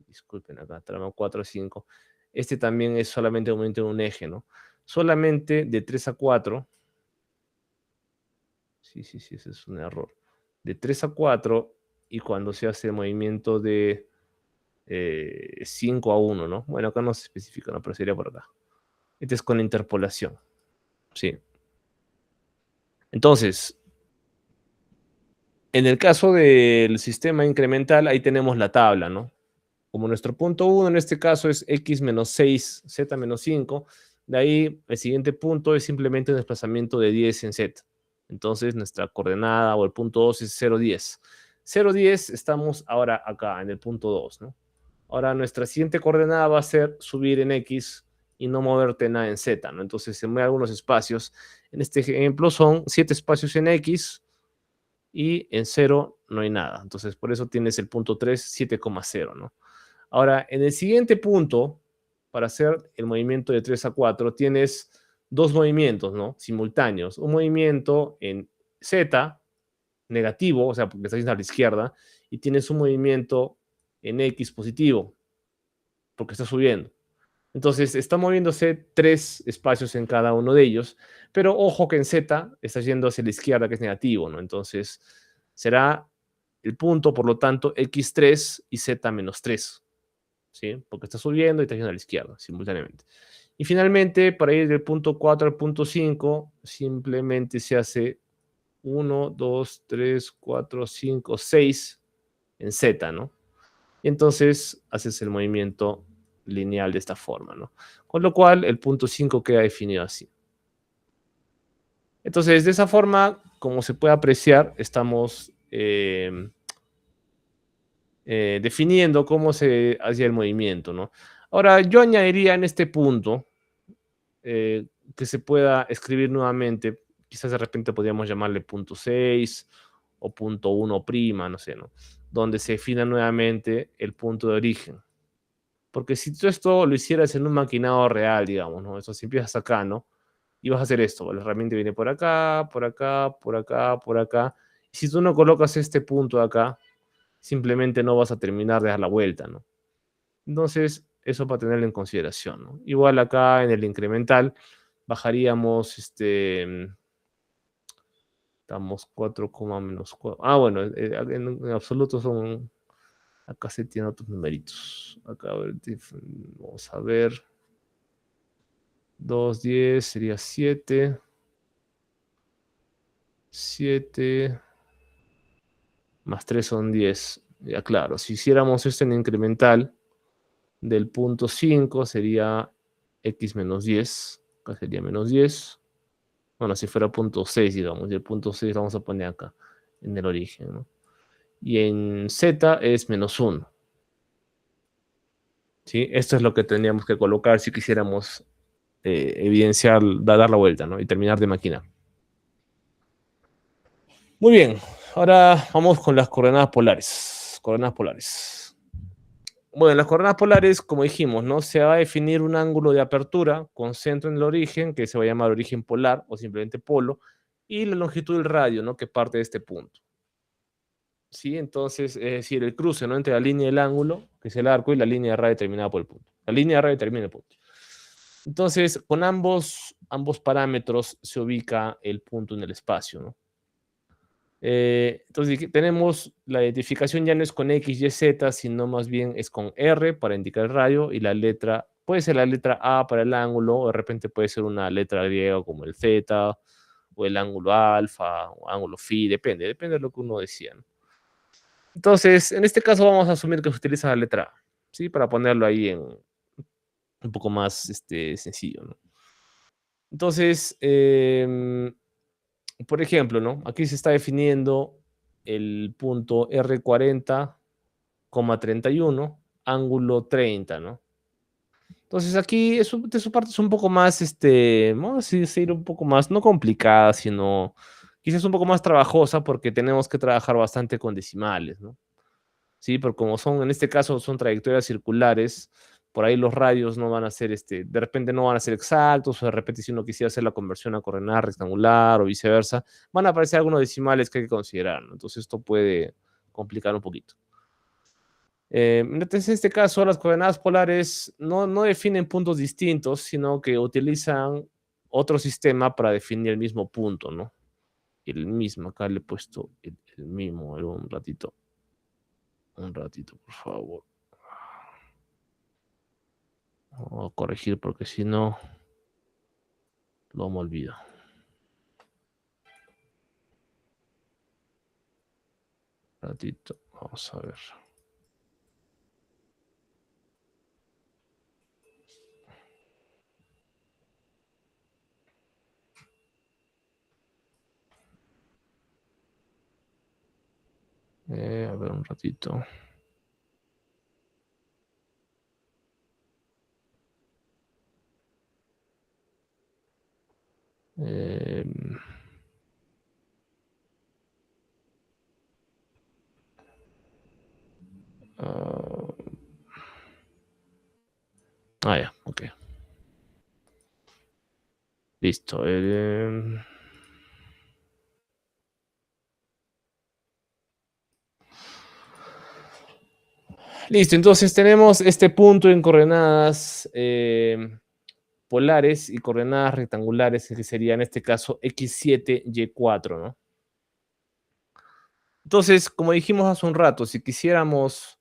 disculpen acá, tramo 4 a 5, este también es solamente un momento en un eje, ¿no? Solamente de 3 a 4, sí, sí, sí, ese es un error. De 3 a 4 y cuando se hace el movimiento de 5 a 1, ¿no? Bueno, acá no se especifica, ¿no? Pero sería por acá. Este es con interpolación, sí. Entonces, en el caso del sistema incremental, ahí tenemos la tabla, ¿no? Como nuestro punto 1 en este caso es x menos 6, z menos 5, de ahí el siguiente punto es simplemente un desplazamiento de 10 en z. Entonces nuestra coordenada o el punto 2 es 0, 10. 0, 10 estamos ahora acá en el punto 2, ¿no? Ahora nuestra siguiente coordenada va a ser subir en x y no moverte nada en z, ¿no? Entonces se mueven algunos espacios. En este ejemplo son 7 espacios en x, y en 0 no hay nada. Entonces, por eso tienes el punto 3, 7,0, ¿no? Ahora, en el siguiente punto, para hacer el movimiento de 3 a 4, tienes dos movimientos, ¿no? Simultáneos. Un movimiento en Z, negativo, o sea, porque estás yendo a la izquierda, y tienes un movimiento en X positivo, porque está subiendo. Entonces, está moviéndose 3 espacios en cada uno de ellos, pero ojo que en Z está yendo hacia la izquierda, que es negativo, ¿no? Entonces, será el punto, por lo tanto, x3 y z menos 3, ¿sí? Porque está subiendo y está yendo a la izquierda simultáneamente. Y finalmente, para ir del punto 4 al punto 5, simplemente se hace 1, 2, 3, 4, 5, 6 en z, ¿no? Y entonces haces el movimiento lineal de esta forma, ¿no? Con lo cual el punto 5 queda definido así. Entonces, de esa forma, como se puede apreciar, estamos definiendo cómo se hacía el movimiento, ¿no? Ahora, yo añadiría en este punto que se pueda escribir nuevamente, quizás de repente podríamos llamarle punto 6 o punto 1', no sé, ¿no? Donde se defina nuevamente el punto de origen. Porque si tú esto lo hicieras en un maquinado real, digamos, ¿no? Eso si empiezas acá, ¿no? Y vas a hacer esto, la herramienta viene por acá, por acá, por acá, por acá. Y si tú no colocas este punto de acá, simplemente no vas a terminar de dar la vuelta, ¿no? Entonces, eso para tenerlo en consideración, ¿no? Igual acá en el incremental, bajaríamos, estamos 4, menos 4. Ah, bueno, en absoluto son, acá se tienen otros numeritos. Acá, a ver, vamos a ver. 2, 10 sería 7. 7 más 3 son 10. Ya claro, si hiciéramos esto en incremental, del punto 5 sería x menos 10. Acá sería menos 10. Bueno, si fuera punto 6, digamos, y el punto 6 lo vamos a poner acá, en el origen, ¿no? Y en z es menos 1. ¿Sí? Esto es lo que tendríamos que colocar si quisiéramos evidenciar, dar la vuelta, ¿no? Y terminar de maquinar. Muy bien, ahora vamos con las coordenadas polares. Coordenadas polares. Bueno, en las coordenadas polares, como dijimos, ¿no? Se va a definir un ángulo de apertura con centro en el origen, que se va a llamar origen polar o simplemente polo, y la longitud del radio, ¿no? Que parte de este punto. ¿Sí? Entonces, es decir, el cruce, ¿no? Entre la línea del ángulo, que es el arco, y la línea de radio determinada por el punto. La línea de radio determina el punto. Entonces, con ambos parámetros se ubica el punto en el espacio, ¿no? Entonces tenemos la identificación ya no es con X, Y, Z, sino más bien es con R para indicar el radio y la letra, puede ser la letra A para el ángulo, o de repente puede ser una letra griega como el Z, o el ángulo alfa, o ángulo phi, depende de lo que uno decía, ¿no? Entonces, en este caso vamos a asumir que se utiliza la letra A, ¿sí? Para ponerlo ahí en un poco más sencillo, ¿no? Entonces, por ejemplo, ¿no? Aquí se está definiendo el punto R40,31, ángulo 30, ¿no? Entonces aquí de su parte es un poco más, vamos a decir un poco más, no complicada, sino quizás un poco más trabajosa porque tenemos que trabajar bastante con decimales, ¿no? Sí, porque como son, en este caso son trayectorias circulares, por ahí los radios no van a ser, de repente no van a ser exactos, o de repente si uno quisiera hacer la conversión a coordenada rectangular o viceversa, van a aparecer algunos decimales que hay que considerar, ¿no? Entonces esto puede complicar un poquito. Entonces, en este caso, las coordenadas polares no definen puntos distintos, sino que utilizan otro sistema para definir el mismo punto, ¿no? El mismo, acá le he puesto el mismo, un ratito, por favor. Voy a corregir porque si no, lo me olvido. Un ratito, vamos a ver. A ver un ratito. Eh, ah, ya, ok. Listo. Listo, entonces tenemos este punto en coordenadas polares y coordenadas rectangulares, que sería en este caso x7, y4, ¿no? Entonces, como dijimos hace un rato, si quisiéramos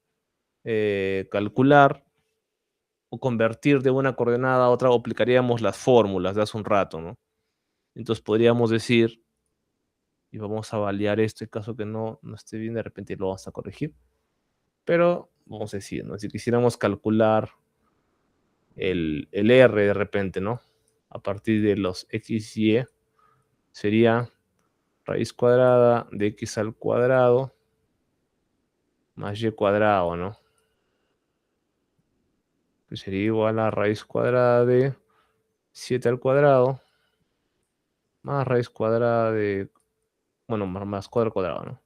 calcular o convertir de una coordenada a otra, aplicaríamos las fórmulas de hace un rato, ¿no? Entonces podríamos decir, y vamos a validar esto, en caso que no esté bien, de repente lo vamos a corregir, pero vamos a decir, ¿no? Si quisiéramos calcular el R de repente, ¿no? A partir de los x y y, sería raíz cuadrada de x al cuadrado más y cuadrado, ¿no? Que sería igual a raíz cuadrada de 7 al cuadrado más raíz cuadrada de, bueno, más cuadrado al cuadrado, ¿no?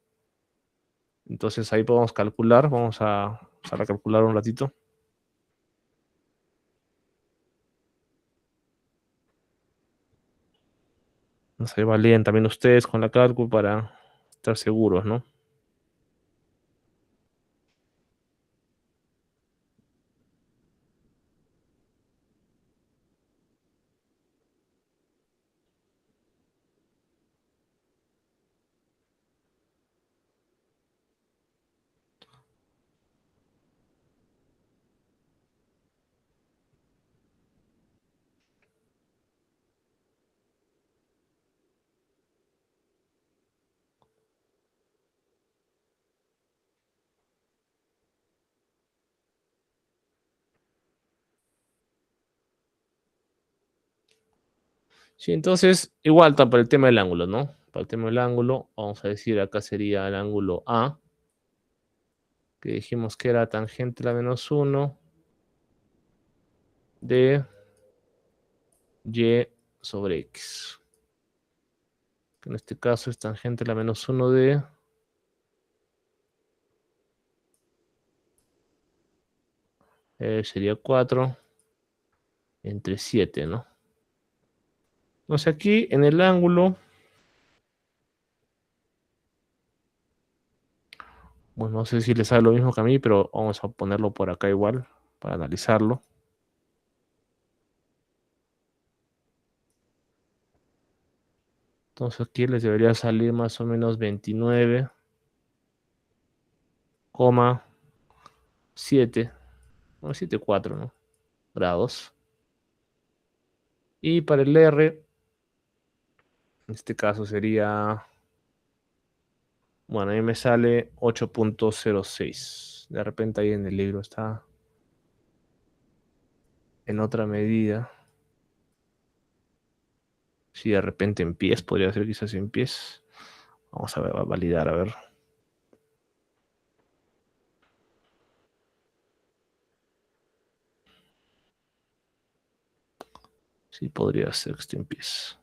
Entonces ahí podemos calcular, vamos a usar la calculadora un ratito. No sé, valían también ustedes con la cálculo para estar seguros, ¿no? Sí, entonces, igual está para el tema del ángulo, ¿no? Para el tema del ángulo, vamos a decir acá sería el ángulo A, que dijimos que era tangente a la menos uno de y sobre x. Que en este caso es tangente a la menos uno de sería 4 entre 7, ¿no? Entonces aquí en el ángulo, bueno, no sé si les sale lo mismo que a mí, pero vamos a ponerlo por acá igual para analizarlo. Entonces aquí les debería salir más o menos 29,7, no, 74, ¿no? Grados. Y para el R, en este caso sería, bueno, a mí me sale 8,06. De repente ahí en el libro está en otra medida. Si de repente en pies, podría ser quizás en pies. Vamos a ver, a validar, a ver. Sí, podría ser que esté en pies.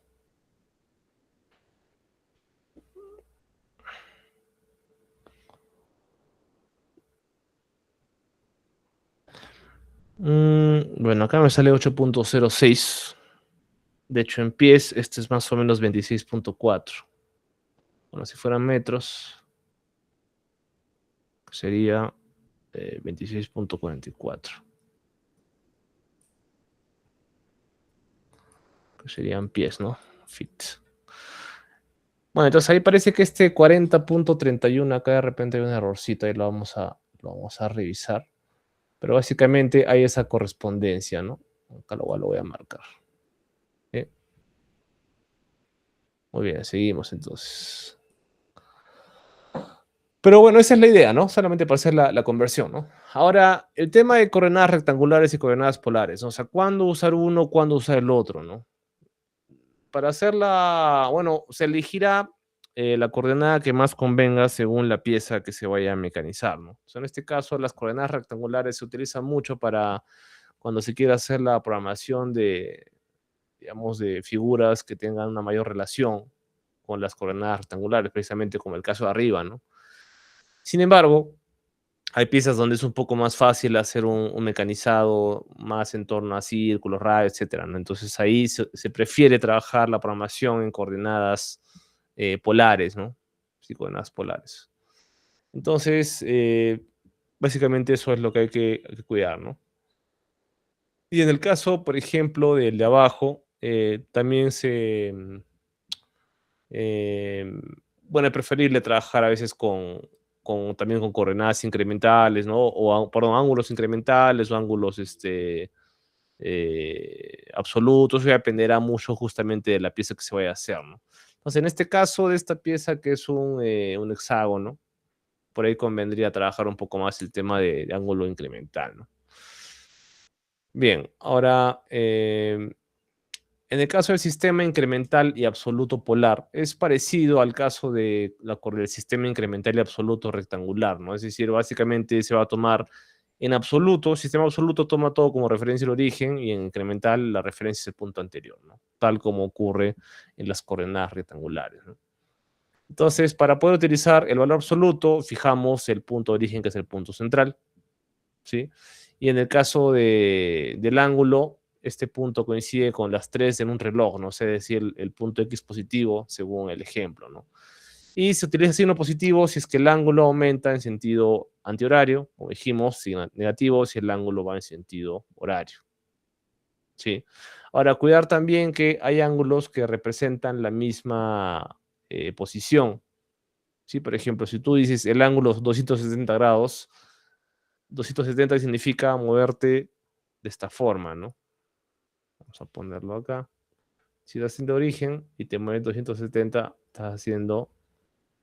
Bueno, acá me sale 8,06. De hecho, en pies, este es más o menos 26,4. Bueno, si fueran metros, sería 26,44. Que serían pies, ¿no? Fit. Bueno, entonces ahí parece que este 40,31 acá de repente hay un errorcito, ahí lo vamos a revisar. Pero básicamente hay esa correspondencia, ¿no? Acá lo voy a marcar. ¿Eh? Muy bien, seguimos entonces. Pero bueno, esa es la idea, ¿no? Solamente para hacer la conversión, ¿no? Ahora, el tema de coordenadas rectangulares y coordenadas polares, ¿no? O sea, ¿cuándo usar uno, cuándo usar el otro, ¿no? Para hacerla, bueno, se elegirá la coordenada que más convenga según la pieza que se vaya a mecanizar, ¿no? O sea, en este caso, las coordenadas rectangulares se utilizan mucho para cuando se quiere hacer la programación de, digamos, de figuras que tengan una mayor relación con las coordenadas rectangulares, precisamente como el caso de arriba, ¿no? Sin embargo, hay piezas donde es un poco más fácil hacer un mecanizado más en torno a círculos, radios, etcétera, ¿no? Entonces ahí se prefiere trabajar la programación en coordenadas polares, ¿no? Sí, coordenadas polares. Entonces, básicamente eso es lo que hay que cuidar, ¿no? Y en el caso, por ejemplo, del de abajo, también eh, bueno, es preferible trabajar a veces también con coordenadas incrementales, ¿no? Perdón, ángulos incrementales o ángulos absolutos, eso ya dependerá mucho justamente de la pieza que se vaya a hacer, ¿no? Entonces, en este caso de esta pieza que es un hexágono, por ahí convendría trabajar un poco más el tema de ángulo incremental, ¿no? Bien, ahora, en el caso del sistema incremental y absoluto polar, es parecido al caso del sistema incremental y absoluto rectangular, ¿no? Es decir, básicamente se va a tomar en absoluto, sistema absoluto toma todo como referencia el origen y en incremental la referencia es el punto anterior, ¿no? Tal como ocurre en las coordenadas rectangulares, ¿no? Entonces, para poder utilizar el valor absoluto, fijamos el punto de origen, que es el punto central, ¿sí? Y en el caso del ángulo, este punto coincide con las 3 en un reloj, ¿no? O sea, es decir, el punto X positivo según el ejemplo, ¿no? Y se utiliza signo positivo si es que el ángulo aumenta en sentido antihorario, como dijimos, signo negativo si el ángulo va en sentido horario, ¿sí? Ahora, cuidar también que hay ángulos que representan la misma posición, ¿sí? Por ejemplo, si tú dices el ángulo 270 grados, 270 significa moverte de esta forma, ¿no? Vamos a ponerlo acá. Si estás haciendo origen y te mueves 270, estás haciendo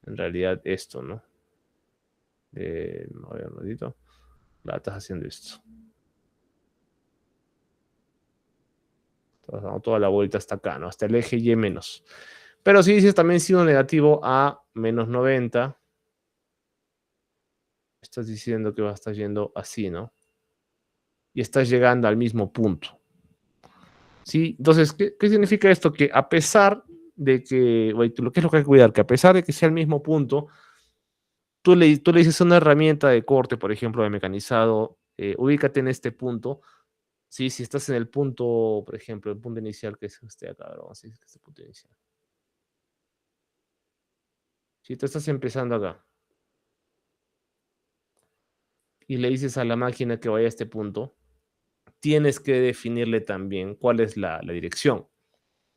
en realidad esto, ¿no? A ver, un ratito. Claro, estás haciendo esto. dando toda la vuelta hasta acá, ¿no? Hasta el eje Y menos. Pero si dices también signo negativo a menos 90, estás diciendo que va a estar yendo así, ¿no? Y estás llegando al mismo punto. ¿Sí? Entonces, ¿qué significa esto? Que a pesar de que, lo que es lo que hay que cuidar, que a pesar de que sea el mismo punto, tú le dices una herramienta de corte, por ejemplo, de mecanizado, ubícate en este punto. Sí, si estás en el punto, por ejemplo, el punto inicial que es este acá, vamos a decir que es este punto inicial. Si tú estás empezando acá y le dices a la máquina que vaya a este punto, tienes que definirle también cuál es la dirección.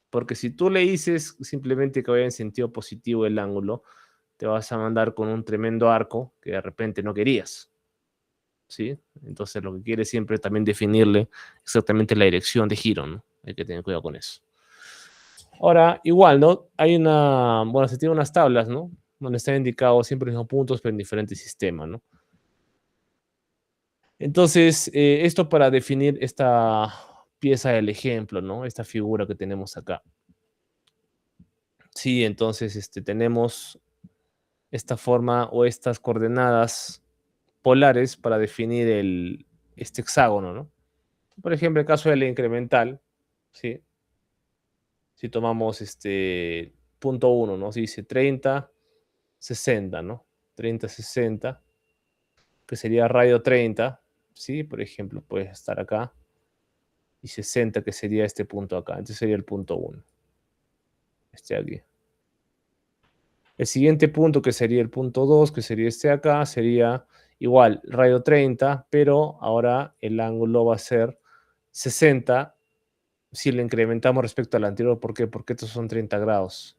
Porque si tú le dices simplemente que vaya en sentido positivo el ángulo, te vas a mandar con un tremendo arco que de repente no querías. ¿Sí? Entonces lo que quieres siempre es también definirle exactamente la dirección de giro, ¿no? Hay que tener cuidado con eso. Ahora, igual, ¿no? Bueno, se tienen unas tablas, ¿no? Donde están indicados siempre los mismos puntos, pero en diferentes sistemas, ¿no? Entonces, esto para definir esta pieza del ejemplo, ¿no? Esta figura que tenemos acá. Sí, entonces tenemos esta forma o estas coordenadas polares para definir este hexágono, ¿no? Por ejemplo, el caso de la incremental, ¿sí? Si tomamos punto 1, ¿no? Se dice 30, 60, ¿no? 30, 60, que sería radio 30, ¿sí? Por ejemplo, puede estar acá. Y 60, que sería este punto acá. Entonces sería el punto 1. Este aquí. El siguiente punto, que sería el punto 2, que sería este acá, sería igual, radio 30, pero ahora el ángulo va a ser 60 si le incrementamos respecto al anterior. ¿Por qué? Porque estos son 30 grados.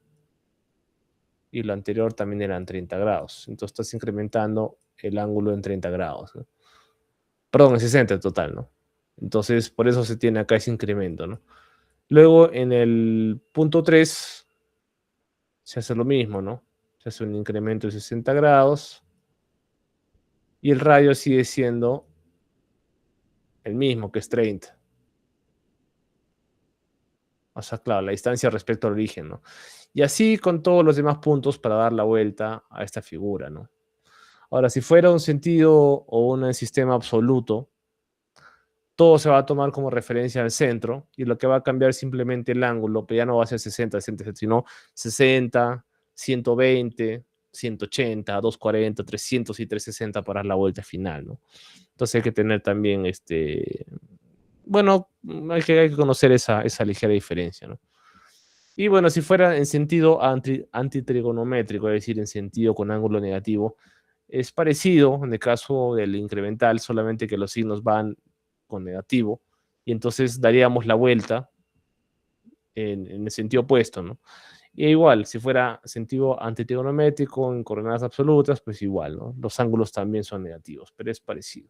Y lo anterior también eran 30 grados. Entonces estás incrementando el ángulo en 30 grados, ¿no? Perdón, en 60 en total, ¿no? Entonces, por eso se tiene acá ese incremento, ¿no? Luego, en el punto 3, se hace lo mismo, ¿no? Se hace un incremento de 60 grados y el radio sigue siendo el mismo, que es 30. O sea, claro, la distancia respecto al origen, ¿no? Y así con todos los demás puntos para dar la vuelta a esta figura, ¿no? Ahora, si fuera un sentido o un sistema absoluto, todo se va a tomar como referencia al centro y lo que va a cambiar simplemente el ángulo, pero ya no va a ser 60, 60, sino 60, 120, 180, 240, 300 y 360 para dar la vuelta final, ¿no? Entonces hay que tener también, bueno, hay que conocer esa ligera diferencia, ¿no? Y bueno, si fuera en sentido antitrigonométrico, es decir, en sentido con ángulo negativo, es parecido en el caso del incremental, solamente que los signos van con negativo, y entonces daríamos la vuelta en el sentido opuesto, ¿no? Y igual, si fuera sentido antitrigonométrico en coordenadas absolutas, pues igual, ¿no? Los ángulos también son negativos, pero es parecido.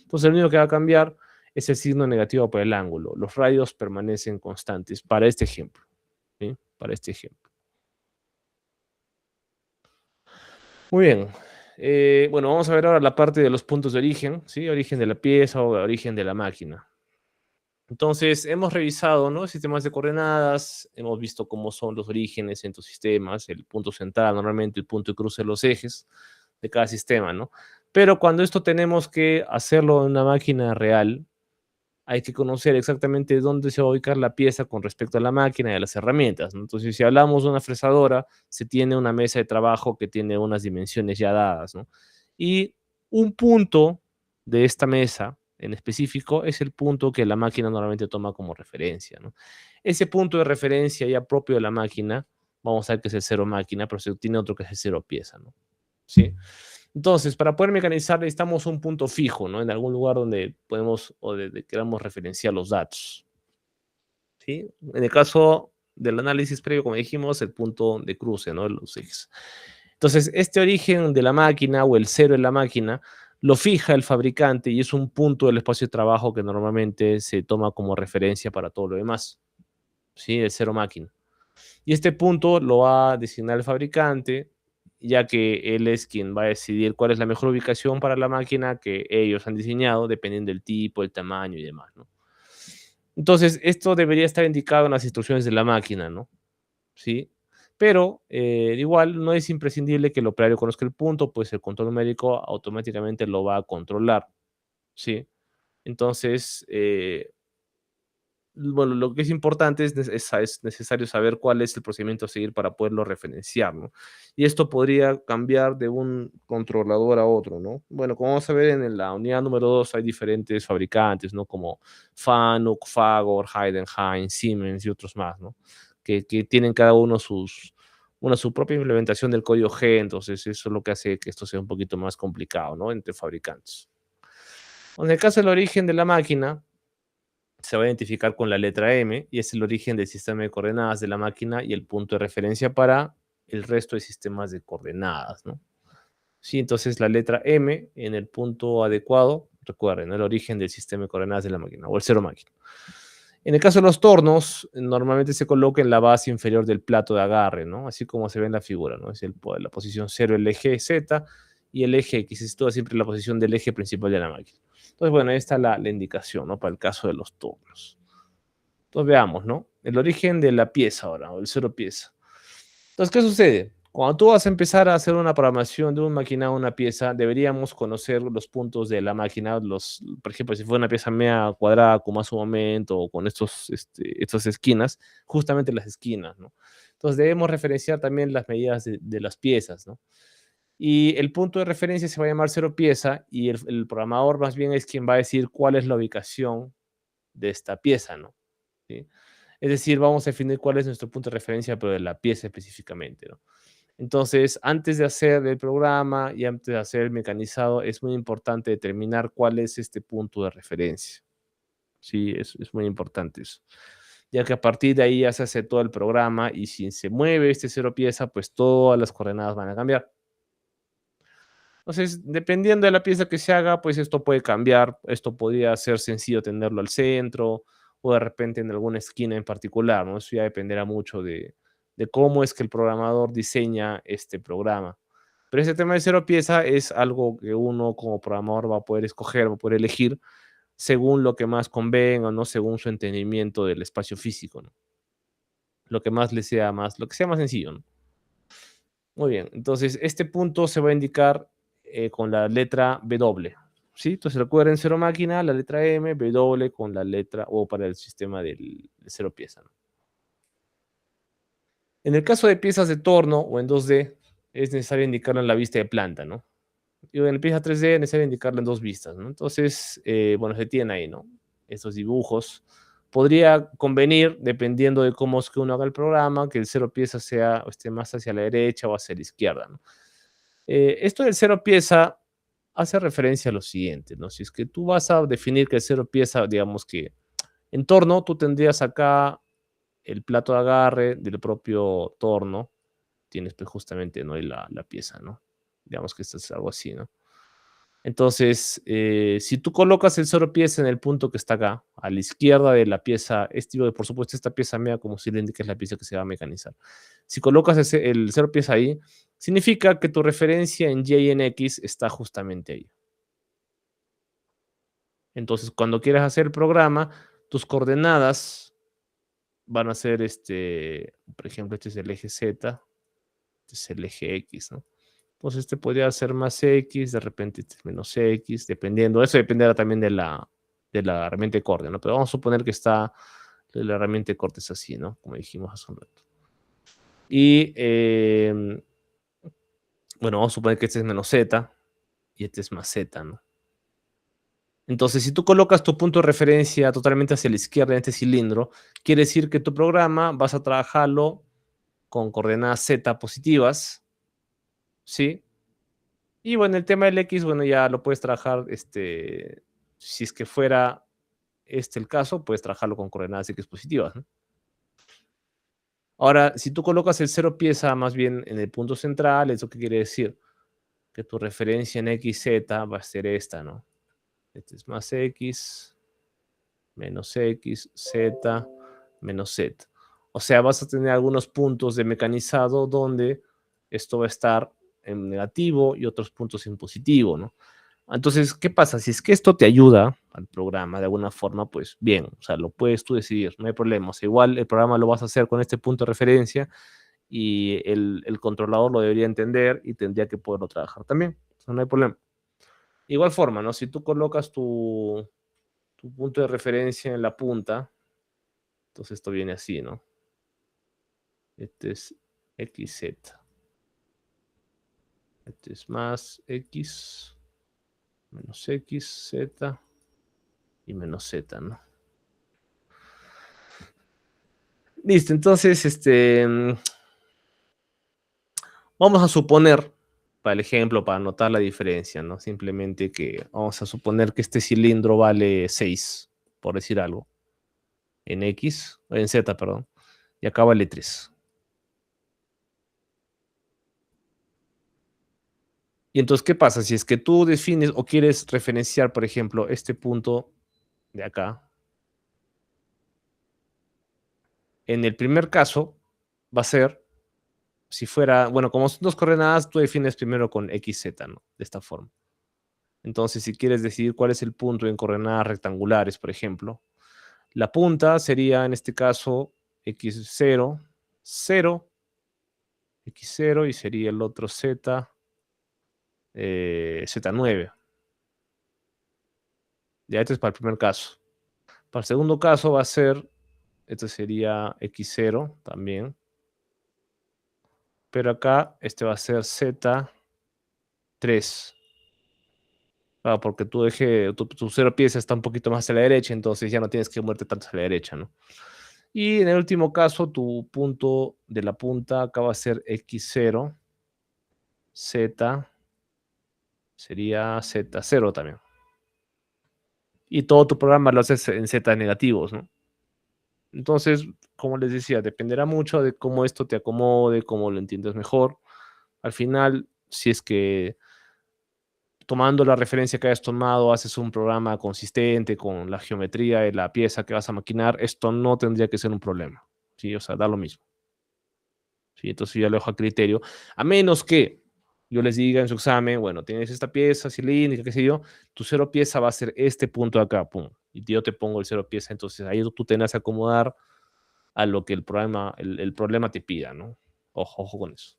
Entonces, lo único que va a cambiar es el signo negativo por el ángulo. Los radios permanecen constantes para este ejemplo, ¿sí? Para este ejemplo. Muy bien. Bueno, vamos a ver ahora la parte de los puntos de origen, ¿sí? Origen de la pieza o origen de la máquina. Entonces, hemos revisado, ¿no? Sistemas de coordenadas, hemos visto cómo son los orígenes en tus sistemas, el punto central, normalmente el punto de cruce de los ejes de cada sistema, ¿no? Pero cuando esto tenemos que hacerlo en una máquina real, hay que conocer exactamente dónde se va a ubicar la pieza con respecto a la máquina y a las herramientas, ¿no? Entonces, si hablamos de una fresadora, se tiene una mesa de trabajo que tiene unas dimensiones ya dadas, ¿no? Y un punto de esta mesa en específico es el punto que la máquina normalmente toma como referencia, ¿no? Ese punto de referencia ya propio de la máquina, vamos a ver que es el cero máquina, pero se tiene otro que es el cero pieza, ¿no? ¿Sí? Entonces, para poder mecanizar necesitamos un punto fijo, ¿no? En algún lugar donde podemos o de queramos referenciar los datos, ¿sí? En el caso del análisis previo, como dijimos, el punto de cruce, ¿no? Los ejes. Entonces, este origen de la máquina o el cero en la máquina lo fija el fabricante y es un punto del espacio de trabajo que normalmente se toma como referencia para todo lo demás, ¿sí? El cero máquina. Y este punto lo va a designar el fabricante, ya que él es quien va a decidir cuál es la mejor ubicación para la máquina que ellos han diseñado, dependiendo del tipo, el tamaño y demás, ¿no? Entonces, esto debería estar indicado en las instrucciones de la máquina, ¿no? ¿Sí? Pero igual no es imprescindible que el operario conozca el punto, pues el control numérico automáticamente lo va a controlar, ¿sí? Entonces, bueno, lo que es importante es necesario saber cuál es el procedimiento a seguir para poderlo referenciar, ¿no? Y esto podría cambiar de un controlador a otro, ¿no? Bueno, como vamos a ver en la unidad número 2 hay diferentes fabricantes, ¿no? Como Fanuc, Fagor, Heidenhain, Siemens y otros más, ¿no? Que tienen cada uno su propia implementación del código G, entonces eso es lo que hace que esto sea un poquito más complicado, ¿no? Entre fabricantes. En el caso del origen de la máquina, se va a identificar con la letra M y es el origen del sistema de coordenadas de la máquina y el punto de referencia para el resto de sistemas de coordenadas, ¿no? Sí, entonces la letra M en el punto adecuado, recuerden, ¿no? El origen del sistema de coordenadas de la máquina o el cero máquina. En el caso de los tornos, normalmente se coloca en la base inferior del plato de agarre, ¿no? Así como se ve en la figura, ¿no? Es la posición 0, el eje Z, y el eje X es toda siempre la posición del eje principal de la máquina. Entonces, bueno, ahí está la indicación, ¿no? Para el caso de los tornos. Entonces veamos, ¿no? El origen de la pieza ahora, o el cero pieza. Entonces, ¿qué sucede? Cuando tú vas a empezar a hacer una programación de un maquinado, una pieza, deberíamos conocer los puntos de la máquina, por ejemplo, si fue una pieza media cuadrada, como a su momento, o con estas esquinas, justamente las esquinas, ¿no? Entonces debemos referenciar también las medidas de las piezas, ¿no? Y el punto de referencia se va a llamar cero pieza, y el programador más bien es quien va a decir cuál es la ubicación de esta pieza, ¿no? ¿Sí? Es decir, vamos a definir cuál es nuestro punto de referencia, pero de la pieza específicamente, ¿no? Entonces, antes de hacer el programa y antes de hacer el mecanizado, es muy importante determinar cuál es este punto de referencia. Sí, es muy importante eso. Ya que a partir de ahí ya se hace todo el programa y si se mueve este cero pieza, pues todas las coordenadas van a cambiar. Entonces, dependiendo de la pieza que se haga, pues esto puede cambiar. Esto podría ser sencillo tenerlo al centro o de repente en alguna esquina en particular, ¿no? Eso ya dependerá mucho de cómo es que el programador diseña este programa. Pero ese tema de cero pieza es algo que uno como programador va a poder escoger, va a poder elegir según lo que más convenga, ¿no? Según su entendimiento del espacio físico, ¿no? Lo que sea más sencillo, ¿no? Muy bien, entonces este punto se va a indicar con la letra W, ¿sí? Entonces recuerden cero máquina, la letra M, W con la letra O para el sistema de cero pieza, ¿no? En el caso de piezas de torno o en 2D, es necesario indicarlo en la vista de planta, ¿no? Y en pieza 3D es necesario indicarlo en dos vistas, ¿no? Entonces, bueno, se tienen ahí, ¿no? Estos dibujos. Podría convenir, dependiendo de cómo es que uno haga el programa, que el cero pieza sea o esté más hacia la derecha o hacia la izquierda, ¿no? Esto del cero pieza hace referencia a lo siguiente, ¿no? Si es que tú vas a definir que el cero pieza, digamos que en torno, tú tendrías acá el plato de agarre del propio torno, tienes pues justamente, ¿no? Y la pieza, ¿no? Digamos que esto es algo así, ¿no? Entonces, si tú colocas el cero pieza en el punto que está acá, a la izquierda de la pieza, por supuesto, esta pieza media como cilíndrica es la pieza que se va a mecanizar. Si colocas el cero pieza ahí, significa que tu referencia en Y y en X está justamente ahí. Entonces, cuando quieras hacer el programa, tus coordenadas van a ser, por ejemplo, este es el eje Z, este es el eje X, ¿no? Pues este podría ser más X, de repente este es menos X, dependiendo. Eso dependerá también de la herramienta de corte, ¿no? Pero vamos a suponer que la herramienta de corte es así, ¿no? Como dijimos hace un rato. Y bueno, vamos a suponer que este es menos Z y este es más Z, ¿no? Entonces, si tú colocas tu punto de referencia totalmente hacia la izquierda en este cilindro, quiere decir que tu programa vas a trabajarlo con coordenadas Z positivas, ¿sí? Y bueno, el tema del X, bueno, ya lo puedes trabajar, si es que fuera el caso, puedes trabajarlo con coordenadas X positivas, ¿no? Ahora, si tú colocas el cero pieza más bien en el punto central, ¿eso qué quiere decir? Que tu referencia en XZ va a ser esta, ¿no? Este es más X, menos X, Z, menos Z. O sea, vas a tener algunos puntos de mecanizado donde esto va a estar en negativo y otros puntos en positivo, ¿no? Entonces, ¿qué pasa? Si es que esto te ayuda al programa de alguna forma, pues bien, o sea, lo puedes tú decidir, no hay problema. O sea, igual el programa lo vas a hacer con este punto de referencia y el controlador lo debería entender y tendría que poderlo trabajar también. O sea, no hay problema. Igual forma, ¿no? Si tú colocas tu punto de referencia en la punta, entonces esto viene así, ¿no? Este es XZ. Este es más X, menos X, Z y menos Z, ¿no? Listo, entonces, vamos a suponer, para el ejemplo, para notar la diferencia, ¿no? Simplemente que vamos a suponer que este cilindro vale 6, por decir algo, en X, en Z, perdón, y acá vale 3. Y entonces, ¿qué pasa? Si es que tú defines o quieres referenciar, por ejemplo, este punto de acá, en el primer caso va a ser, si fuera, bueno, como son dos coordenadas, tú defines primero con XZ, ¿no? De esta forma. Entonces, si quieres decidir cuál es el punto en coordenadas rectangulares, por ejemplo, la punta sería en este caso x0, 0, x0 y sería el otro z, z9. Ya este es para el primer caso. Para el segundo caso va a ser, este sería x0 también, pero acá este va a ser z3. Ah, porque tu cero pieza está un poquito más a la derecha, entonces ya no tienes que moverte tanto a la derecha, ¿no? Y en el último caso, tu punto de la punta acá va a ser x0, z, sería z0 también. Y todo tu programa lo haces en z negativos, ¿no? Entonces, como les decía, dependerá mucho de cómo esto te acomode, cómo lo entiendas mejor. Al final, si es que tomando la referencia que hayas tomado, haces un programa consistente con la geometría de la pieza que vas a maquinar, esto no tendría que ser un problema, ¿sí? O sea, da lo mismo, ¿sí? Entonces yo ya lo dejo a criterio, a menos que yo les diga en su examen, bueno, tienes esta pieza cilíndrica, qué sé yo, tu cero pieza va a ser este punto de acá, pum, y yo te pongo el cero pieza, entonces ahí tú tendrás que acomodar a lo que el problema te pida, ¿no? Ojo, ojo con eso.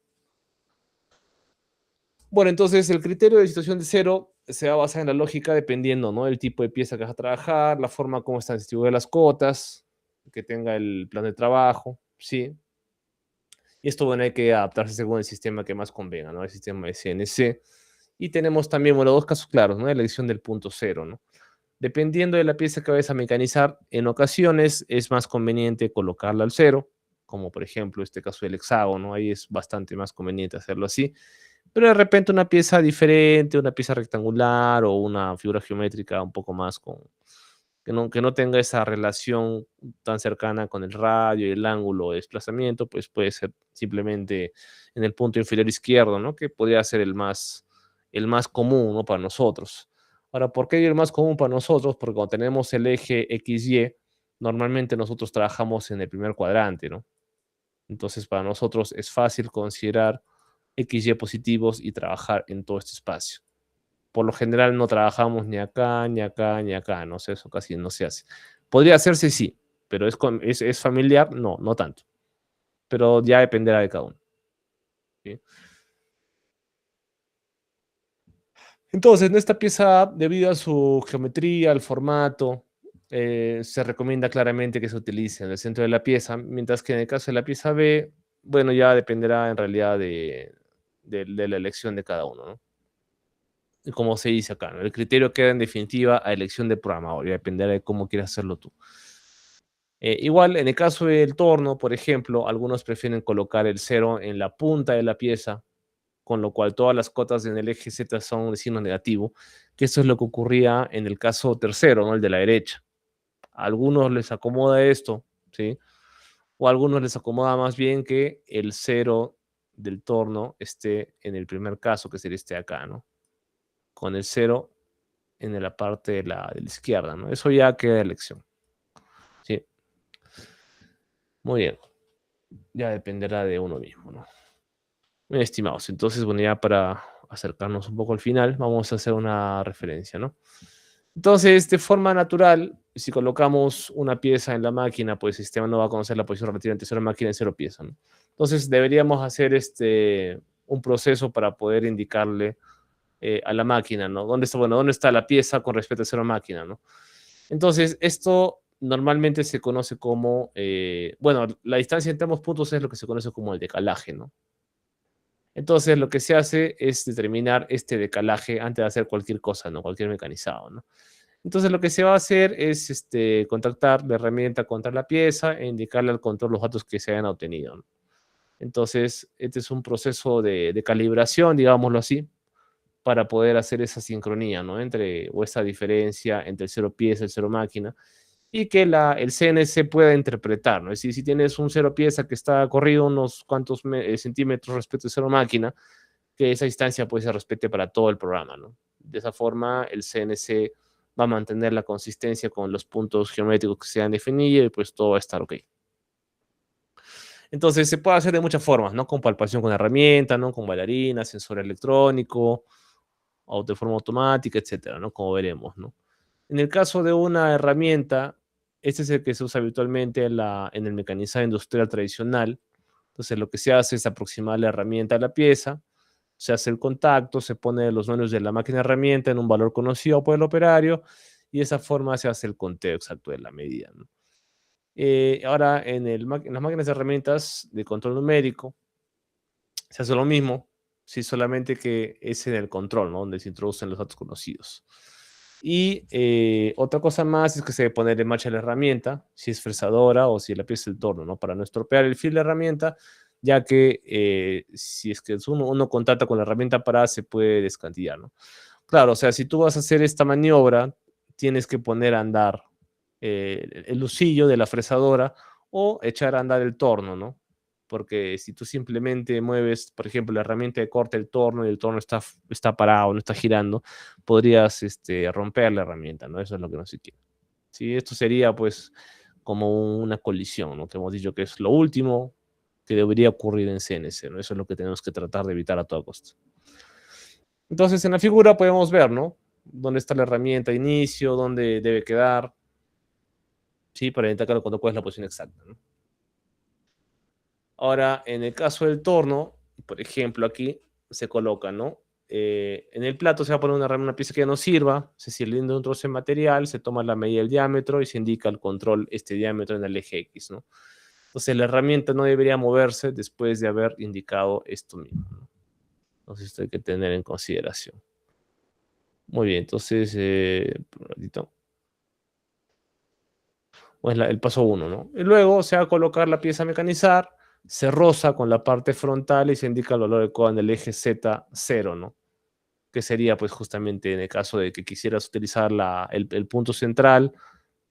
Bueno, entonces el criterio de situación de cero se va a basar en la lógica dependiendo, ¿no? El tipo de pieza que vas a trabajar, la forma como están distribuidas las cotas, que tenga el plan de trabajo, ¿sí? Y esto, bueno, hay que adaptarse según el sistema que más convenga, ¿no? El sistema de CNC. Y tenemos también, bueno, dos casos claros, ¿no? La elección del punto cero, ¿no? Dependiendo de la pieza que vayas a mecanizar, en ocasiones es más conveniente colocarla al cero, como por ejemplo este caso del hexágono, ahí es bastante más conveniente hacerlo así. Pero de repente una pieza diferente, una pieza rectangular o una figura geométrica un poco más que no tenga esa relación tan cercana con el radio y el ángulo de desplazamiento, pues puede ser simplemente en el punto inferior izquierdo, ¿no? Que podría ser el más común, ¿no? Para nosotros. Ahora, ¿por qué el más común para nosotros? Porque cuando tenemos el eje XY, normalmente nosotros trabajamos en el primer cuadrante, ¿no? Entonces, para nosotros es fácil considerar XY positivos y trabajar en todo este espacio. Por lo general no trabajamos ni acá, ni acá, ni acá, no sé, eso casi no se hace. Podría hacerse, sí, pero es familiar, no, no tanto. Pero ya dependerá de cada uno. ¿Sí? Entonces, en esta pieza, debido a su geometría, al formato, se recomienda claramente que se utilice en el centro de la pieza, mientras que en el caso de la pieza B, bueno, ya dependerá en realidad de la elección de cada uno, ¿no? Y como se dice acá, ¿no? El criterio queda en definitiva a elección del programador, y dependerá de cómo quieras hacerlo tú. Igual, en el caso del torno, por ejemplo, algunos prefieren colocar el cero en la punta de la pieza, con lo cual todas las cotas en el eje Z son de signo negativo, que eso es lo que ocurría en el caso tercero, ¿no? El de la derecha. A algunos les acomoda esto, ¿sí? O a algunos les acomoda más bien que el cero del torno esté en el primer caso, que sería este acá, ¿no? Con el cero en la parte de la izquierda, ¿no? Eso ya queda de elección. Sí, muy bien. Ya dependerá de uno mismo, ¿no? Bien, estimados. Entonces, bueno, ya para acercarnos un poco al final, vamos a hacer una referencia, ¿no? Entonces, de forma natural, si colocamos una pieza en la máquina, pues el sistema no va a conocer la posición relativa entre cero máquina y cero pieza, ¿no? Entonces, deberíamos hacer un proceso para poder indicarle a la máquina, ¿no? ¿Dónde está la pieza con respecto a cero máquina, ¿no? Entonces, esto normalmente se conoce como, bueno, la distancia entre ambos puntos es lo que se conoce como el decalaje, ¿no? Entonces, lo que se hace es determinar este decalaje antes de hacer cualquier cosa, ¿no? Cualquier mecanizado, ¿no? Entonces, lo que se va a hacer es contactar la herramienta contra la pieza e indicarle al control los datos que se hayan obtenido, ¿no? Entonces, este es un proceso de calibración, digámoslo así, para poder hacer esa sincronía, ¿no? O esa diferencia entre el cero pieza y el cero máquina, y que el CNC pueda interpretar, ¿no? Es decir, si tienes un cero pieza que está corrido unos cuantos centímetros respecto al cero máquina, que esa distancia pues se respete para todo el programa, ¿no? De esa forma, el CNC va a mantener la consistencia con los puntos geométricos que se han definido y pues todo va a estar ok. Entonces, se puede hacer de muchas formas, ¿no? Con palpación con herramienta, ¿no? Con bailarina, sensor electrónico, o de forma automática, etcétera, ¿no? Como veremos, ¿no? En el caso de una herramienta, este es el que se usa habitualmente en el mecanizado industrial tradicional. Entonces, lo que se hace es aproximar la herramienta a la pieza, se hace el contacto, se pone los números de la máquina herramienta en un valor conocido por el operario y de esa forma se hace el conteo exacto de la medida, ¿no? Ahora, en las máquinas de herramientas de control numérico, se hace lo mismo, sí, solamente que es en el control, ¿no? Donde se introducen los datos conocidos. Y otra cosa más es que se debe poner en marcha la herramienta, si es fresadora o si la pieza es el torno, ¿no? Para no estropear el fil de la herramienta, ya que si es que uno contacta con la herramienta parada, se puede descantillar, ¿no? Claro, o sea, si tú vas a hacer esta maniobra, tienes que poner a andar el lucillo de la fresadora o echar a andar el torno, ¿no? Porque si tú simplemente mueves, por ejemplo, la herramienta de corte el torno y el torno está parado, no está girando, podrías romper la herramienta, ¿no? Eso es lo que no se quiere. Sí, esto sería pues como una colisión, ¿no? Que hemos dicho que es lo último que debería ocurrir en CNC, ¿no? Eso es lo que tenemos que tratar de evitar a toda costa. Entonces, en la figura podemos ver, ¿no? Dónde está la herramienta de inicio, dónde debe quedar, ¿sí? Para identificar cuál es la posición exacta, ¿no? Ahora, en el caso del torno, por ejemplo, aquí se coloca, ¿no? En el plato se va a poner una pieza que ya no sirva, se cilindra un trozo de material, se toma la medida del diámetro y se indica el control, este diámetro en el eje X, ¿no? Entonces, la herramienta no debería moverse después de haber indicado esto mismo, ¿no? Entonces, esto hay que tener en consideración. Muy bien, entonces, un ratito. Pues el paso 1, ¿no? Y luego se va a colocar la pieza a mecanizar, se roza con la parte frontal y se indica el valor de coda en el eje Z0, ¿no? Que sería pues justamente en el caso de que quisieras utilizar el punto central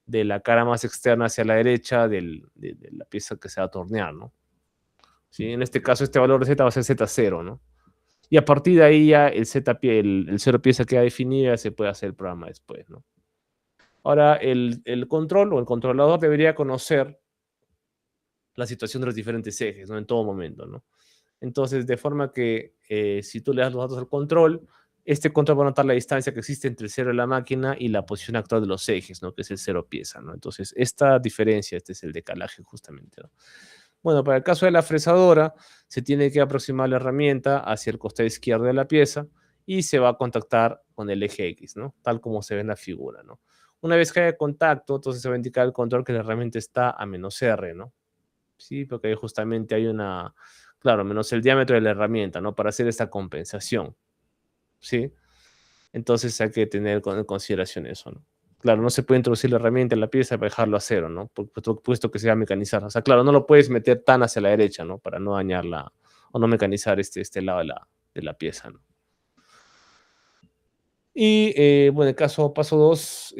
de la cara más externa hacia la derecha de la pieza que se va a tornear, ¿no? ¿Sí? En este caso este valor de Z va a ser Z0, ¿no? Y a partir de ahí ya el cero pieza queda definido y ya se puede hacer el programa después, ¿no? Ahora, el control o el controlador debería conocer la situación de los diferentes ejes, ¿no? En todo momento, ¿no? Entonces, de forma que si tú le das los datos al control, este control va a notar la distancia que existe entre el cero de la máquina y la posición actual de los ejes, ¿no? Que es el cero pieza, ¿no? Entonces, esta diferencia, este es el decalaje justamente, ¿no? Bueno, para el caso de la fresadora, se tiene que aproximar la herramienta hacia el costado izquierdo de la pieza y se va a contactar con el eje X, ¿no? Tal como se ve en la figura, ¿no? Una vez que haya contacto, entonces se va a indicar el control que la herramienta está a -R, ¿no? Sí, porque ahí justamente hay claro, menos el diámetro de la herramienta, ¿no? Para hacer esta compensación, ¿sí? Entonces hay que tener en consideración eso, ¿no? Claro, no se puede introducir la herramienta en la pieza para dejarlo a cero, ¿no? Puesto que se va a mecanizar. O sea, claro, no lo puedes meter tan hacia la derecha, ¿no? Para no dañarla o no mecanizar este lado de la pieza, ¿no? Y bueno, el paso 2,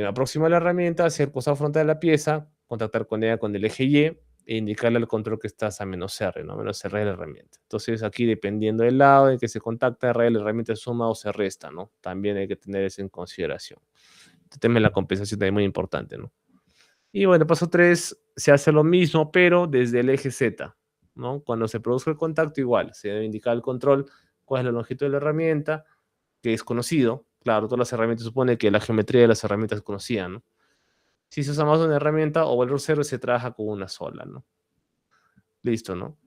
aproximar la herramienta hacia el costado frontal de la pieza, contactar con ella con el eje Y e indicarle al control que estás a -R, ¿no? -R de la herramienta. Entonces aquí, dependiendo del lado en que se contacta, la herramienta se suma o se resta, ¿no? También hay que tener eso en consideración. El tema de la compensación también es muy importante, ¿no? Y bueno, paso 3, se hace lo mismo, pero desde el eje Z, ¿no? Cuando se produzca el contacto, igual, se debe indicar el control cuál es la longitud de la herramienta, que es conocido. Claro, todas las herramientas supone que la geometría de las herramientas es conocida, ¿no? Si se usa más de una herramienta o valor cero, se trabaja con una sola, ¿no? Listo, ¿no?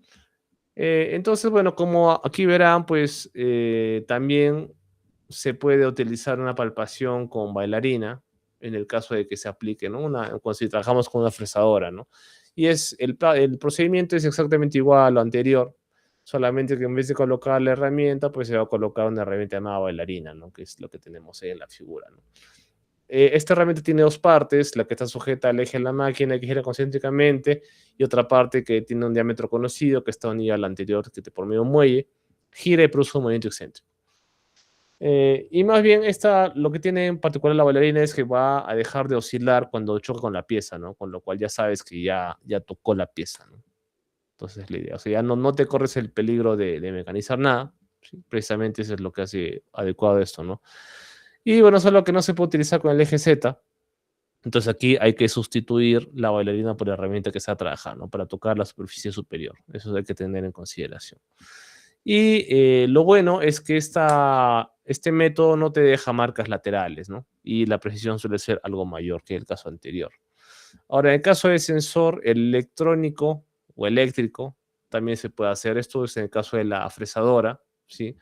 Entonces, bueno, como aquí verán, pues también se puede utilizar una palpación con bailarina en el caso de que se aplique, ¿no? Cuando si trabajamos con una fresadora, ¿no? Y el procedimiento es exactamente igual a lo anterior, solamente que en vez de colocar la herramienta, pues se va a colocar una herramienta llamada bailarina, ¿no? Que es lo que tenemos ahí en la figura, ¿no? Esta herramienta tiene dos partes, la que está sujeta al eje de la máquina que gira concéntricamente y otra parte que tiene un diámetro conocido que está unida a la anterior que por medio de un muelle, gira y produce un movimiento excéntrico. Y más bien lo que tiene en particular la bailarina es que va a dejar de oscilar cuando choca con la pieza, ¿no? Con lo cual ya sabes que ya tocó la pieza, ¿no? Entonces la idea, o sea, ya no te corres el peligro de mecanizar nada, ¿sí? Precisamente eso es lo que hace adecuado esto, ¿no? Y bueno, solo que no se puede utilizar con el eje Z, entonces aquí hay que sustituir la bailarina por la herramienta que está trabajando, ¿no? Para tocar la superficie superior. Eso hay que tener en consideración. Y lo bueno es que este método no te deja marcas laterales, ¿no? Y la precisión suele ser algo mayor que el caso anterior. Ahora, en el caso de sensor electrónico o eléctrico, también se puede hacer esto, es en el caso de la fresadora, ¿sí?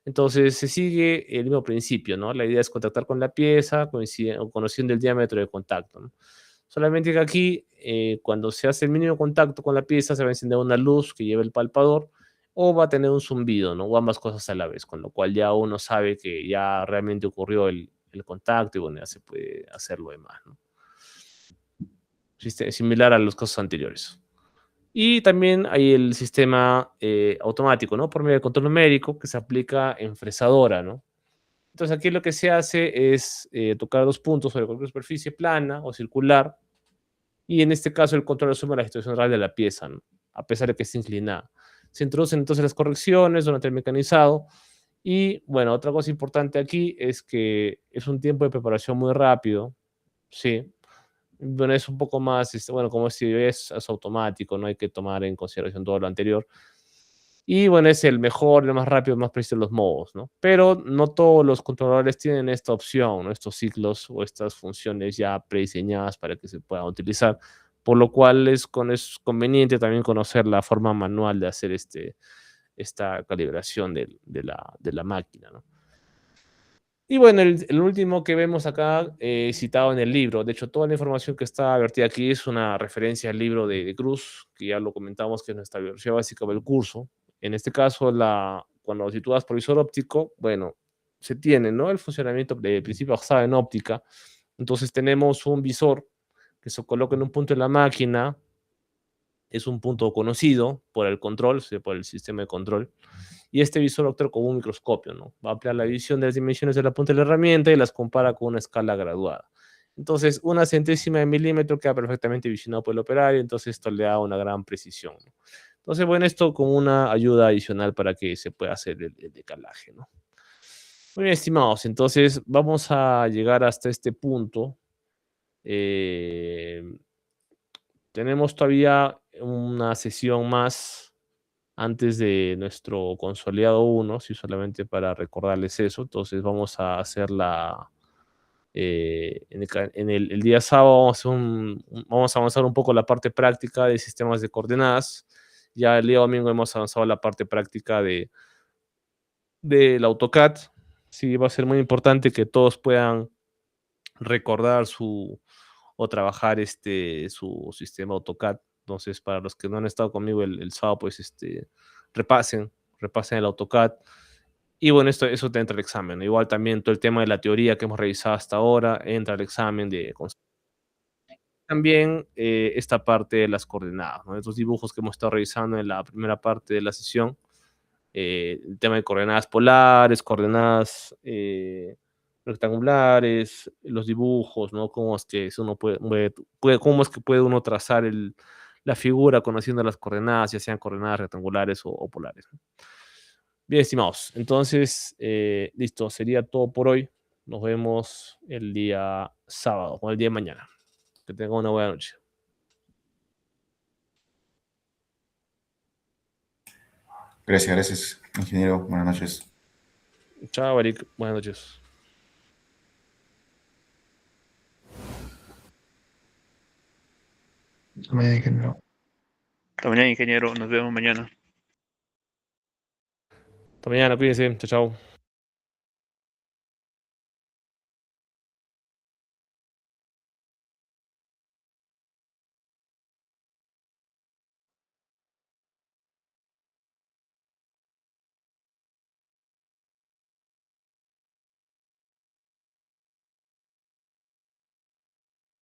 Entonces se sigue el mismo principio, ¿no? La idea es contactar con la pieza, conociendo el diámetro de contacto, ¿no? Solamente que aquí, cuando se hace el mínimo contacto con la pieza, se va a encender una luz que lleva el palpador o va a tener un zumbido, ¿no? O ambas cosas a la vez, con lo cual ya uno sabe que ya realmente ocurrió el contacto y bueno, ya se puede hacer lo demás, ¿no? Similar a los casos anteriores. Y también hay el sistema automático, ¿no? Por medio del control numérico que se aplica en fresadora, ¿no? Entonces aquí lo que se hace es tocar dos puntos sobre cualquier superficie plana o circular y en este caso el control asume la situación real de la pieza, ¿no? A pesar de que esté inclinada. Se introducen entonces las correcciones durante el mecanizado y bueno, otra cosa importante aquí es que es un tiempo de preparación muy rápido, ¿sí? Bueno, es un poco más, bueno, como si es automático, no hay que tomar en consideración todo lo anterior. Y bueno, es el mejor, el más rápido, el más preciso de los modos, ¿no? Pero no todos los controladores tienen esta opción, ¿no? Estos ciclos o estas funciones ya prediseñadas para que se puedan utilizar, por lo cual es conveniente también conocer la forma manual de hacer esta calibración de la máquina, ¿no? Y bueno, el último que vemos acá, citado en el libro, de hecho, toda la información que está vertida aquí es una referencia al libro de Cruz, que ya lo comentamos, que es nuestra biografía básica del curso. En este caso, cuando sitúas por visor óptico, bueno, se tiene, ¿no? El funcionamiento de principio basado en óptica. Entonces tenemos un visor que se coloca en un punto de la máquina, es un punto conocido por el control, o sea, por el sistema de control. Y este visor actúa como un microscopio, ¿no? Va a ampliar la visión de las dimensiones de la punta de la herramienta y las compara con una escala graduada. Entonces, una centésima de milímetro queda perfectamente visionado por el operario, entonces esto le da una gran precisión, ¿no? Entonces, bueno, esto como una ayuda adicional para que se pueda hacer el decalaje, ¿no? Muy bien, estimados, entonces vamos a llegar hasta este punto. Eh, Tenemos todavía una sesión más antes de nuestro consolidado uno, sí, solamente para recordarles eso. Entonces vamos a hacer el día sábado vamos a avanzar un poco la parte práctica de sistemas de coordenadas. Ya el día domingo hemos avanzado la parte práctica del AutoCAD. Sí, va a ser muy importante que todos puedan recordar o trabajar su sistema AutoCAD. Entonces, para los que no han estado conmigo el sábado, pues repasen el AutoCAD. Y bueno, eso te entra al examen, ¿no? Igual también todo el tema de la teoría que hemos revisado hasta ahora entra al examen también esta parte de las coordenadas, ¿no? Estos dibujos que hemos estado revisando en la primera parte de la sesión, el tema de coordenadas polares, coordenadas rectangulares, los dibujos, ¿no? Cómo es que uno cómo es que puede uno trazar la figura conociendo las coordenadas, ya sean coordenadas rectangulares o polares, ¿no? Bien, estimados. Entonces, listo, sería todo por hoy. Nos vemos el día sábado o el día de mañana. Que tengan una buena noche. Gracias, gracias, ingeniero. Buenas noches. Chao, Eric. Buenas noches. Mañana, ingeniero. Hasta mañana, ingeniero. Nos vemos mañana. Hasta mañana, cuídense. Chao, chao.